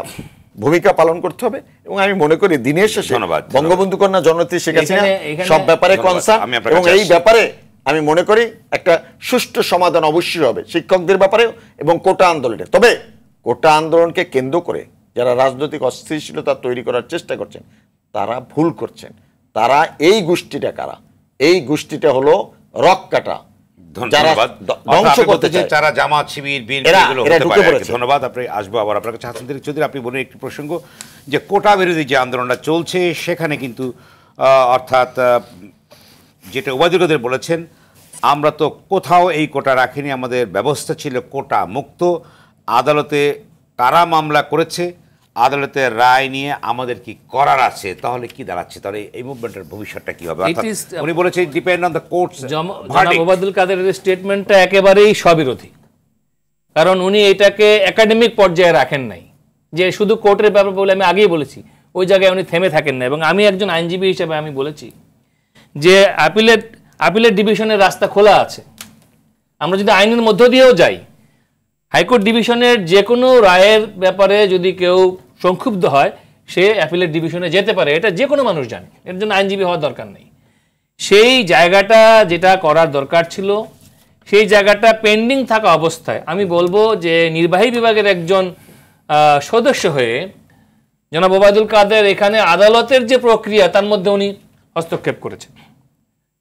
ভূমিকা পালন করতে হবে এবং আমি মনে করি দিনের শেষে ধন্যবাদ। বঙ্গবন্ধু কন্যা জননেত্রী শেখ হাসিনা এখানে- সব ব্যাপারে ধন্যবাদ। কনসার্ন আমি আপনার এবং কাছে এই আসছি। ব্যাপারে আমি মনে করি একটা সুষ্ঠু সমাধান অবশ্যই হবে শিক্ষকদের ব্যাপারেও এবং কোটা আন্দোলনে। তবে কোটা আন্দোলনকে কেন্দ্র করে যারা রাজনৈতিক অস্থিতিশীলতা তৈরি করার চেষ্টা করছেন তারা ভুল করছেন। তারা এই গোষ্ঠীটা কারা? এই গোষ্ঠীটা হলো রক কাটা, যারা ধন্যবাদ। ধ্বংস করতে চায়। যারা জামাত শিবির বিএনপি এরা- এগুলো এরা হতে ঢুকে পারে। পড়েছে। ধন্যবাদ। আপনি আসবো আবার আপনার কাছে। হাসান তারিক চৌধুরী, আপনি বলেন একটি প্রসঙ্গ যে কোটা বিরোধী যে আন্দোলনটা চলছে সেখানে কিন্তু অর্থাৎ যেটা ওবায়দুল কাদের বলেছেন, আমরা তো কোথাও এই কোটা রাখিনি, আমাদের ব্যবস্থা ছিল কোটা মুক্ত। আদালতে কারা মামলা করেছে, আদালতের রায় নিয়ে আমাদের কি করার আছে, তাহলে কি দাঁড়াচ্ছে, তাহলে এই মুভমেন্টের ভবিষ্যৎটা কি হবে? অর্থাৎ উনি বলেছেন ডিপেন্ড অন দ্য কোর্টস জনাব ওবায়দুল কাদেরের স্টেটমেন্টটা একেবারেই স্ববিরোধী। কারণ উনি এটাকে একাডেমিক পর্যায়ে রাখেন নাই, যে শুধু কোর্টের ব্যাপার বলে। আমি আগেই বলেছি ওই জায়গায় উনি থেমে থাকেন না। এবং আমি একজন আইনজীবী হিসেবে আমি বলেছি যে আপিলের ডিভিশনের রাস্তা খোলা আছে। আমরা যদি আইনের মধ্য দিয়েও যাই, হাইকোর্ট ডিভিশনের যে কোনো রায়ের ব্যাপারে যদি কেউ সংক্ষুব্ধ হয় সে অ্যাপিলেট ডিভিশনে যেতে পারে, এটা যে কোনো মানুষ জানে, এর জন্য আইনজীবী হওয়ার দরকার নেই। সেই জায়গাটা যেটা করার দরকার ছিল সেই জায়গাটা পেন্ডিং থাকা অবস্থায় আমি বলবো যে নির্বাহী বিভাগের একজন সদস্য হয়ে জনাব ওবায়দুল কাদের এখানে আদালতের যে প্রক্রিয়া তার মধ্যে উনি হস্তক্ষেপ করেছেন,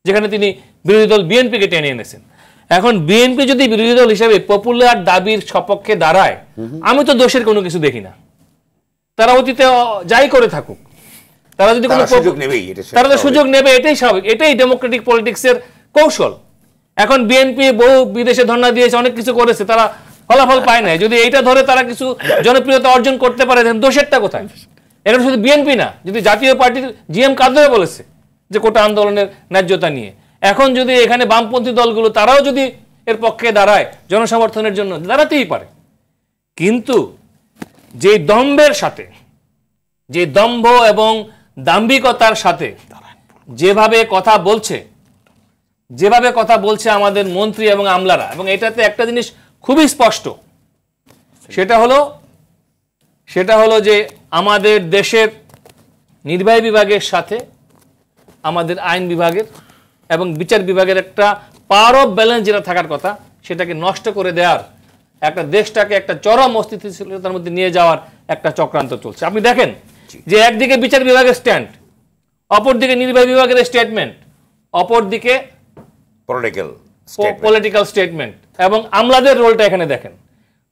যেখানে তিনি বিরোধী দল বিএনপিকে টেনে এনেছেন। এখন বিএনপি যদি বিরোধী দল হিসেবে পপুলার দাবির সপক্ষে দাঁড়ায়, আমি তো দোষের কোনো কিছু দেখি না। তারা অতীতে যাই করে থাকুক, তারা যদি কোনো সুযোগ নেবেই, তারা তো সুযোগ নেবে, এটাই স্বাভাবিক, এটাই ডেমোক্রেটিক পলিটিক্সের কৌশল। এখন বিএনপি বহু বিদেশে ধর্ণা দিয়েছে, অনেক কিছু করেছে, তারা ফলাফল পায় না। যদি এইটা ধরে তারা কিছু জনপ্রিয়তা অর্জন করতে পারে, দোষেরটা কোথায়? এখানে শুধু বিএনপি না, যদি জাতীয় পার্টির জিএম কাদেরও বলেছে যে কোটা আন্দোলনের ন্যায্যতা নিয়ে, এখন যদি এখানে বামপন্থী দলগুলো তারাও যদি এর পক্ষে দাঁড়ায় জনসমর্থনের জন্য, দাঁড়াতেই পারে। কিন্তু যে দম্ভের সাথে, যে দম্ভ এবং দাম্ভিকতার সাথে যেভাবে কথা বলছে আমাদের মন্ত্রী এবং আমলারা, এবং এটাতে একটা জিনিস খুবই স্পষ্ট, সেটা হলো যে আমাদের দেশের নির্বাহী বিভাগের সাথে আমাদের আইন বিভাগের এবং বিচার বিভাগের একটা পাওয়ার অফ ব্যালেন্স যেটা থাকার কথা, সেটাকে নষ্ট করে দেওয়ার, একটা দেশটাকে একটা চরম অস্থিতিশীলতার মধ্যে নিয়ে যাওয়ার একটা চক্রান্ত চলছে। আপনি দেখেন যে একদিকে বিচার বিভাগের স্ট্যান্ড, অপরদিকে নির্বাহী বিভাগের স্টেটমেন্ট, অপরদিকে পলিটিক্যাল স্টেটমেন্ট, এবং আমলাদের রোলটা এখানে দেখেন।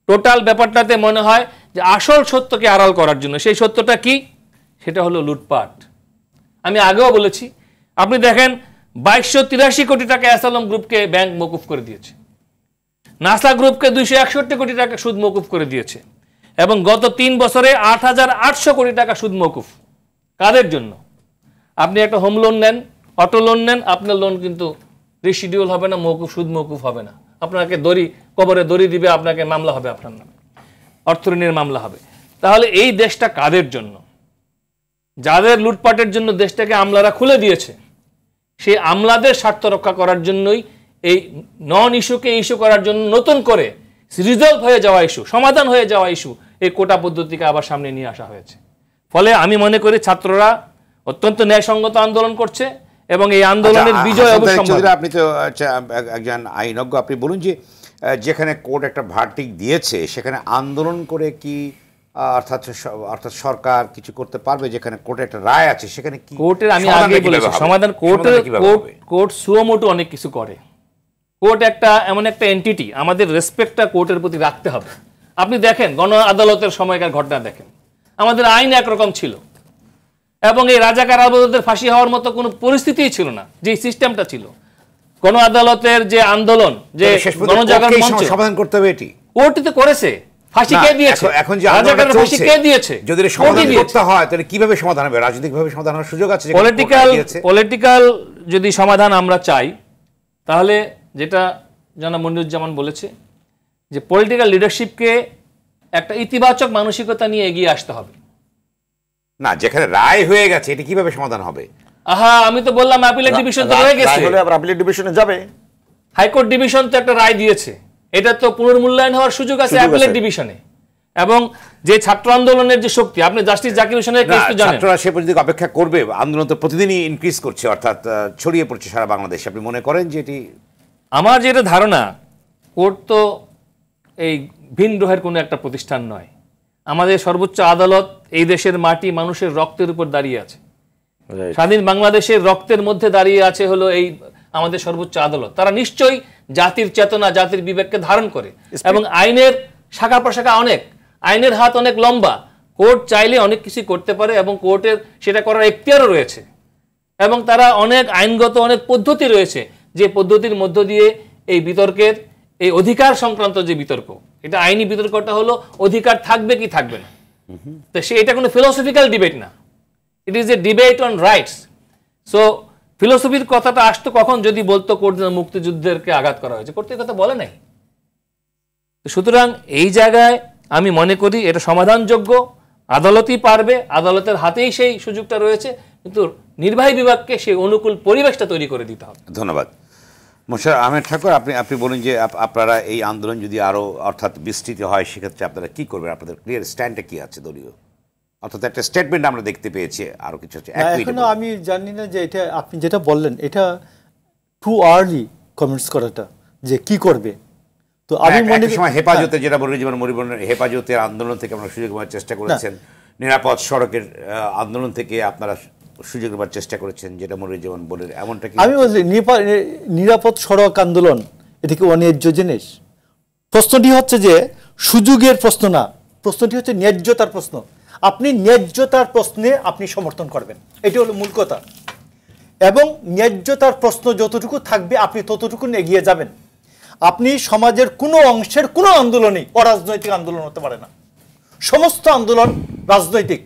টোটাল ব্যাপারটাতে মনে হয় যে আসল সত্যকে আড়াল করার জন্য, সেই সত্যটা কি? সেটা হলো লুটপাট। আমি আগেও বলেছি, আপনি দেখেন 2283 কোটি টাকা অ্যাসালম গ্রুপকে ব্যাংক মকুফ করে দিয়েছে, নাসা গ্রুপকে 261 কোটি টাকা সুদ মকুফ করে দিয়েছে, এবং গত 3 বছরে 8800 কোটি টাকা সুদ মকুফ। কাদের জন্য? আপনি একটা হোম লোন নেন, অটো লোন নেন, আপনার লোন কিন্তু রিশিডিউল হবে না, মকুফ, সুদ মকুফ হবে না, আপনাকে কবরে দড়ি দিবে, আপনাকে মামলা হবে, আপনার নামে অর্থ ঋণের মামলা হবে। তাহলে এই দেশটা কাদের জন্য? যাদের লুটপাটের জন্য দেশটাকে আমলারা খুলে দিয়েছে, সেই আমলাদের স্বার্থ রক্ষা করার জন্যই এই নন ইস্যুকে ইস্যু করার জন্য নতুন করে রিজলভ হয়ে যাওয়া ইস্যু, সমাধান হয়ে যাওয়া ইস্যু, এই কোটা পদ্ধতিকে আবার সামনে নিয়ে আসা হয়েছে। ফলে আমি মনে করি ছাত্ররা অত্যন্ত ন্যায়সঙ্গত আন্দোলন করছে এবং এই আন্দোলনের বিজয় অবশ্যই। আপনি তো একজন আইনজ্ঞ, আপনি বলুন যে যেখানে কোর্ট একটা ভার্ডিক্ট দিয়েছে সেখানে আন্দোলন করে কি অর্থাৎ সরকার কিছু করতে পারবে? যেখানে কোর্টে একটা রায় আছে সেখানে কি কোর্টের, আমি আগে বলেছি সমাধান, কোর্ট সুমোটো অনেক কিছু করে। কোর্ট এমন একটা এন্টিটি, আমাদের রেসপেক্টটা কোর্টের প্রতি রাখতে হবে। আপনি দেখেন গণ আদালতের সময়কার ঘটনা দেখেন, আমাদের আইন একরকম ছিল এবং এই রাজাকার আদালতের ফাঁসি হওয়ার মতো কোনো পরিস্থিতিই ছিল না, যে সিস্টেমটা ছিল। গণ আদালতের যে আন্দোলন, যে গণজাগরণ মঞ্চ, সমাধান করতে হবে, এটি কোর্টে করছে। ফাঁসি কে দিয়েছে? এখন যে রাজাকারের ফাঁসি কে দিয়েছে? যদি সমাধান করতে হয় তাহলে কিভাবে সমাধান হবে? রাজনৈতিকভাবে সমাধান হওয়ার সুযোগ আছে? পলিটিক্যাল যদি সমাধান আমরা চাই, তাহলে যেটা জনাব মনিরুজ্জামান বলেছে যে পলিটিক্যাল লিডারশিপকে একটা ইতিবাচক মানসিকতা নিয়ে এগিয়ে আসতে হবে। না, যেখানে রায় হয়ে গেছে এটা কিভাবে সমাধান হবে? আমি তো বললাম অ্যাপিলেট ডিভিশন তো রয়ে গেছে, আবার অ্যাপিলেট ডিভিশনে যাবে। হাইকোর্ট ডিভিশন তো একটা রায় দিয়েছে, এটা তো পুনর্মূল্যায়ন হওয়ার সুযোগ আছে অ্যাপিলেট ডিভিশনে। এবং যে ছাত্র আন্দোলনের যে শক্তি, আপনি জাস্টিস জাকির হোসেনের কেস তো জানেন, ছাত্ররা সে পর্যন্ত অপেক্ষা করবে। আন্দোলন তো প্রতিদিনই ইনক্রিজ করছে, অর্থাৎ ছড়িয়ে পড়ছে সারা বাংলাদেশে। আপনি মনে করেন যে এটি? আমার যেটা ধারণা, কোর্ট তো এই ভিন গ্রহের কোনো একটা প্রতিষ্ঠান নয়। আমাদের সর্বোচ্চ আদালত এই দেশের মাটি মানুষের রক্তের উপর দাঁড়িয়ে আছে। স্বাধীন বাংলাদেশের রক্তের মধ্যে দাঁড়িয়ে আছে হলো এই আমাদের সর্বোচ্চ আদালত। তারা নিশ্চয়ই জাতির চেতনা, জাতির বিবেককে ধারণ করে, এবং আইনের শাখা প্রশাখা অনেক, আইনের হাত অনেক লম্বা। কোর্ট চাইলে অনেক কিছু করতে পারে, এবং কোর্টের সেটা করার এখতিয়ারও রয়েছে। এবং তারা অনেক আইনগত অনেক পদ্ধতি রয়েছে, যে পদ্ধতির মধ্য দিয়ে এই বিতর্কের, এই অধিকার সংক্রান্ত যে বিতর্ক, এটা আইনি বিতর্কটা হলো অধিকার থাকবে কি থাকবে না। তো এটা কোনো ফিলোসফিক্যাল ডিবেট না, it is a debate on rights. So ফিলোসফির কথাটা আসতো কখন, যদি বলতো কোর্ট মুক্তিযুদ্ধেরকে আঘাত করা হয়েছে। কোর্ট কথা বলে নাই। সুতরাং এই জায়গায় আমি মনে করি এটা সমাধানযোগ্য, আদালতই পারবে, আদালতের হাতেই সেই সুযোগটা রয়েছে, কিন্তু নির্বাহী বিভাগকে সেই অনুকূল পরিবেশটা তৈরি করে দিতে হবে। ধন্যবাদ। মোশাররফ আহমেদ ঠাকুর, আপনি বলেন যে আপনারা এই আন্দোলন যদি আরো অর্থাৎ বিস্তৃত হয়, সেক্ষেত্রে আপনারা কি করবেন? আপনাদের ক্লিয়ার স্ট্যান্ডটা কি আছে দলীয়? অর্থাৎ একটা স্টেটমেন্ট আমরা দেখতে পেয়েছি, আরো কিছু হচ্ছে। এখনো আমি জানি না যে এটা আপনি যেটা বললেন এটা টু আর্লি কমেন্টস করাটা যে কি করবে। তো আমি মনে করি হেফাজতে যেটা মনিরুজ্জামান মনির হেফাজতের আন্দোলন থেকে আমরা সুযোগ নেওয়ার চেষ্টা করেছেন, নিরাপদ সড়কের আন্দোলন থেকে আপনারা সুযোগ নেওয়ার চেষ্টা করেছেন, যেটা মনিরুজ্জামান বলেন, এমনটা কি? আমি বলছি নিরাপদ সড়ক আন্দোলন এটা কি অন্যায্য জিনিস? প্রশ্নটি হচ্ছে যে সুযোগের প্রশ্ন না, প্রশ্নটি হচ্ছে ন্যায্যতার প্রশ্ন। আপনি ন্যায্যতার প্রশ্নে আপনি সমর্থন করবেন, এটি হলো মূল কথা। এবং ন্যায্যতার প্রশ্ন যতটুকু থাকবে আপনি ততটুকু এগিয়ে যাবেন। আপনি সমাজের কোনো অংশের কোনো আন্দোলনই অরাজনৈতিক আন্দোলন হতে পারে না। সমস্ত আন্দোলন রাজনৈতিক।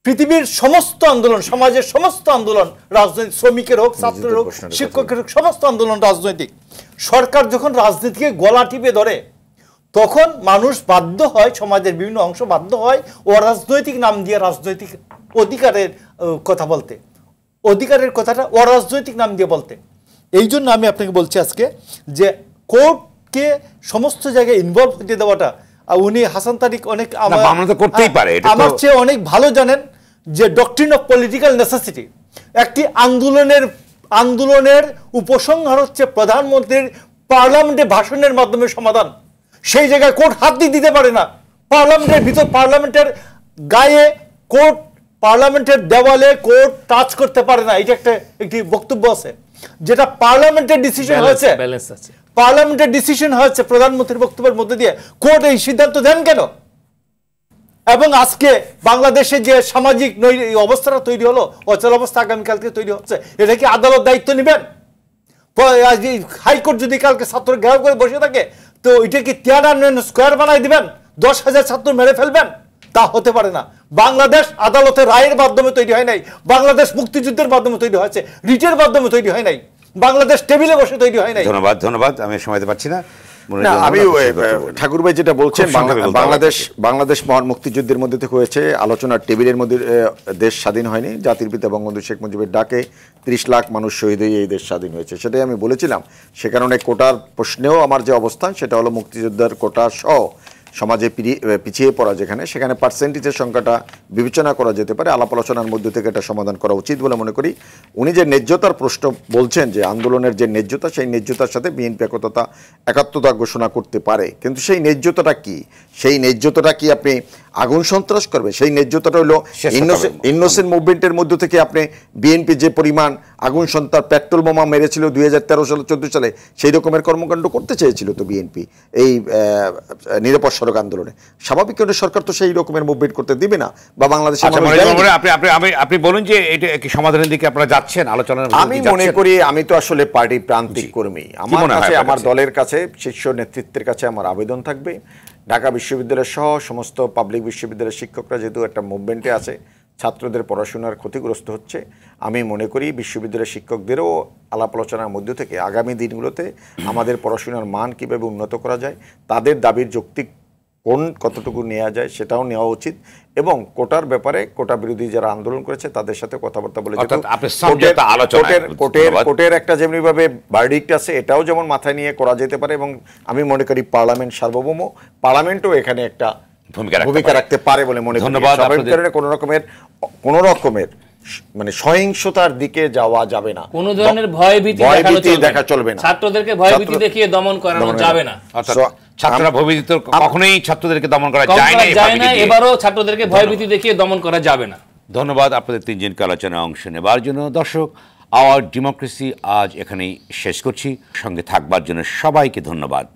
পৃথিবীর সমস্ত আন্দোলন, সমাজের সমস্ত আন্দোলন রাজনৈতিক, শ্রমিকের হোক, ছাত্রের হোক, শিক্ষকের হোক, সমস্ত আন্দোলন রাজনৈতিক। সরকার যখন রাজনীতিকে গলা টিপে ধরে তখন মানুষ বাধ্য হয়, সমাজের বিভিন্ন অংশ বাধ্য হয় অরাজনৈতিক নাম দিয়ে রাজনৈতিক অধিকারের কথা বলতে, অধিকারের কথাটা অরাজনৈতিক নাম দিয়ে বলতে। এই জন্য আমি আপনাকে বলছি আজকে যে কোর্টকে সমস্ত জায়গায় ইনভলভ হতে দেওয়াটা, উনি হাসান তারিক অনেক আমার চেয়ে অনেক ভালো জানেন যে ডক্ট্রিন অফ পলিটিক্যাল নেসেসিটি, একটি আন্দোলনের উপসংহার হচ্ছে প্রধানমন্ত্রীর পার্লামেন্টে ভাষণের মাধ্যমে সমাধান। সেই জায়গায় কোর্ট হাত দিতে পারে না। পার্লামেন্টের ভিতর, পার্লামেন্টের গায়ে কোর্ট, পার্লামেন্টের দেওয়ালে কোর্ট টাচ করতে পারে না। এটা একটি বক্তব্য আছে, যেটা পার্লামেন্টের ডিসিশন হয়েছে, পার্লামেন্টের ডিসিশন হয়েছে প্রধানমন্ত্রীর বক্তব্যের মধ্যে দিয়ে। কোর্ট এই সিদ্ধান্ত দেন কেন? এবং আজকে বাংলাদেশে যে সামাজিক অবস্থাটা তৈরি হলো, অচল অবস্থা আগামীকালকে তৈরি হচ্ছে, এটা কি আদালত দায়িত্ব নেবেন? হাইকোর্ট যদি কালকে ছাত্র ঘেরাও করে বসে থাকে, তো এটা কি তিয়ানানমেন স্কোয়ার বানাই দিবেন? 10,000 ছাত্র মেরে ফেলবেন? তা হতে পারে না। বাংলাদেশ আদালতের রায়ের মাধ্যমে তৈরি হয় নাই, বাংলাদেশ মুক্তিযুদ্ধের মাধ্যমে তৈরি হয়েছে, রিটের মাধ্যমে তৈরি হয় নাই, বাংলাদেশ টেবিলে বসে তৈরি হয় নাই। ধন্যবাদ। আমি সময় দিতে পারছি না। আমি ঠাকুর ভাই যেটা বলছেন, বাংলাদেশ মহান মুক্তিযুদ্ধের মধ্যে থেকে হয়েছে, আলোচনার টেবিলের মধ্যে দেশ স্বাধীন হয়নি। জাতির পিতা বঙ্গবন্ধু শেখ মুজিবের ডাকে 30 লাখ মানুষ শহীদ হয়ে এই দেশ স্বাধীন হয়েছে, সেটাই আমি বলেছিলাম। সে কারণে কোটার প্রশ্নেও আমার যে অবস্থান সেটা হলো মুক্তিযোদ্ধার কোটা সহ সমাজে পিছিয়ে পড়া যেখানে, সেখানে পার্সেন্টেজের সংখ্যাটা বিবেচনা করা যেতে পারে। আলাপ আলোচনার মধ্যে থেকে এটা সমাধান করা উচিত বলে মনে করি। উনি যে ন্যায্যতার প্রশ্ন বলছেন, যে আন্দোলনের যে ন্যায্যতা, সেই ন্যায্যতার সাথে বিএনপি একাত্মতা ঘোষণা করতে পারে, কিন্তু সেই ন্যায্যতাটা কি? সেই ন্যায্যতাটা কি আপনি আগুন সন্ত্রাস করবে? সেই ন্যায্যতাটা হলো ইনোসেন্ট মুভমেন্টের মধ্য থেকে আপনি বিএনপি যে পরিমাণ আগুন সন্ত্রাস, পেট্রোল বোমা মেরেছিল 2013 সালে 14 সালে, সেই রকমের কর্মকাণ্ড করতে চেয়েছিল তো বিএনপি এই নিরাপদ সড়ক আন্দোলনে। স্বাভাবিক সরকার তো সেই রকমের মুভমেন্ট করতে দিবে না, বা বাংলাদেশের আপনি বলুন যে এটা কি সমাধানের দিকে আপনারা যাচ্ছেন আলোচনার? আমি মনে করি, আমি তো আসলে পার্টি প্রান্তিক কর্মী, আমার দলের কাছে, শীর্ষ নেতৃত্বের কাছে আমার আবেদন থাকবে, ঢাকা বিশ্ববিদ্যালয় সহ সমস্ত পাবলিক বিশ্ববিদ্যালয়ের শিক্ষকরা যেহেতু একটা মুভমেন্টে আছে, ছাত্রদের পড়াশোনার ক্ষতিগ্রস্ত হচ্ছে, আমি মনে করি বিশ্ববিদ্যালয়ের শিক্ষকদেরও আলাপ আলোচনার মধ্য থেকে আগামী দিনগুলোতে আমাদের পড়াশোনার মান কীভাবে উন্নত করা যায়, তাদের দাবির যৌক্তিক কতটুকু নেওয়া যায় সেটাও নেওয়া উচিত, এবং কোটার ব্যাপারে কোটা বিরোধী যারা আন্দোলন করেছে তাদের সাথে কথাবার্তা বলে কোর্টের একটা যেমনিভাবে ভার্ডিক্ট আছে এটাও যেমন মাথায় নিয়ে করা যেতে পারে, এবং আমি মনে করি পার্লামেন্ট সার্বভৌম, পার্লামেন্টও এখানে একটা ভূমিকা রাখতে পারে বলে মনে করি। ধন্যবাদ। কোনো রকমের মানে সহিংসতার দিকে যাওয়া যাবে না, কোনো ধরনের ভয়ভীতি দেখা চলবে না, ছাত্রদেরকে ভয়ভীতি দেখিয়ে দমন করানো যাবে না। ছাত্ররা ভয়ভীতি কখনোই ছাত্রদেরকে দমন করা যায় না, এবারও ছাত্রদেরকে ভয়ভীতি দেখিয়ে দমন করা যাবে না। ধন্যবাদ আপনাদের তিনজনকে আলোচনায় অংশ নেবার জন্য। দর্শক, আওয়ার ডেমোক্রেসি আজ এখানেই শেষ করছি। সঙ্গে থাকবার জন্য সবাইকে ধন্যবাদ।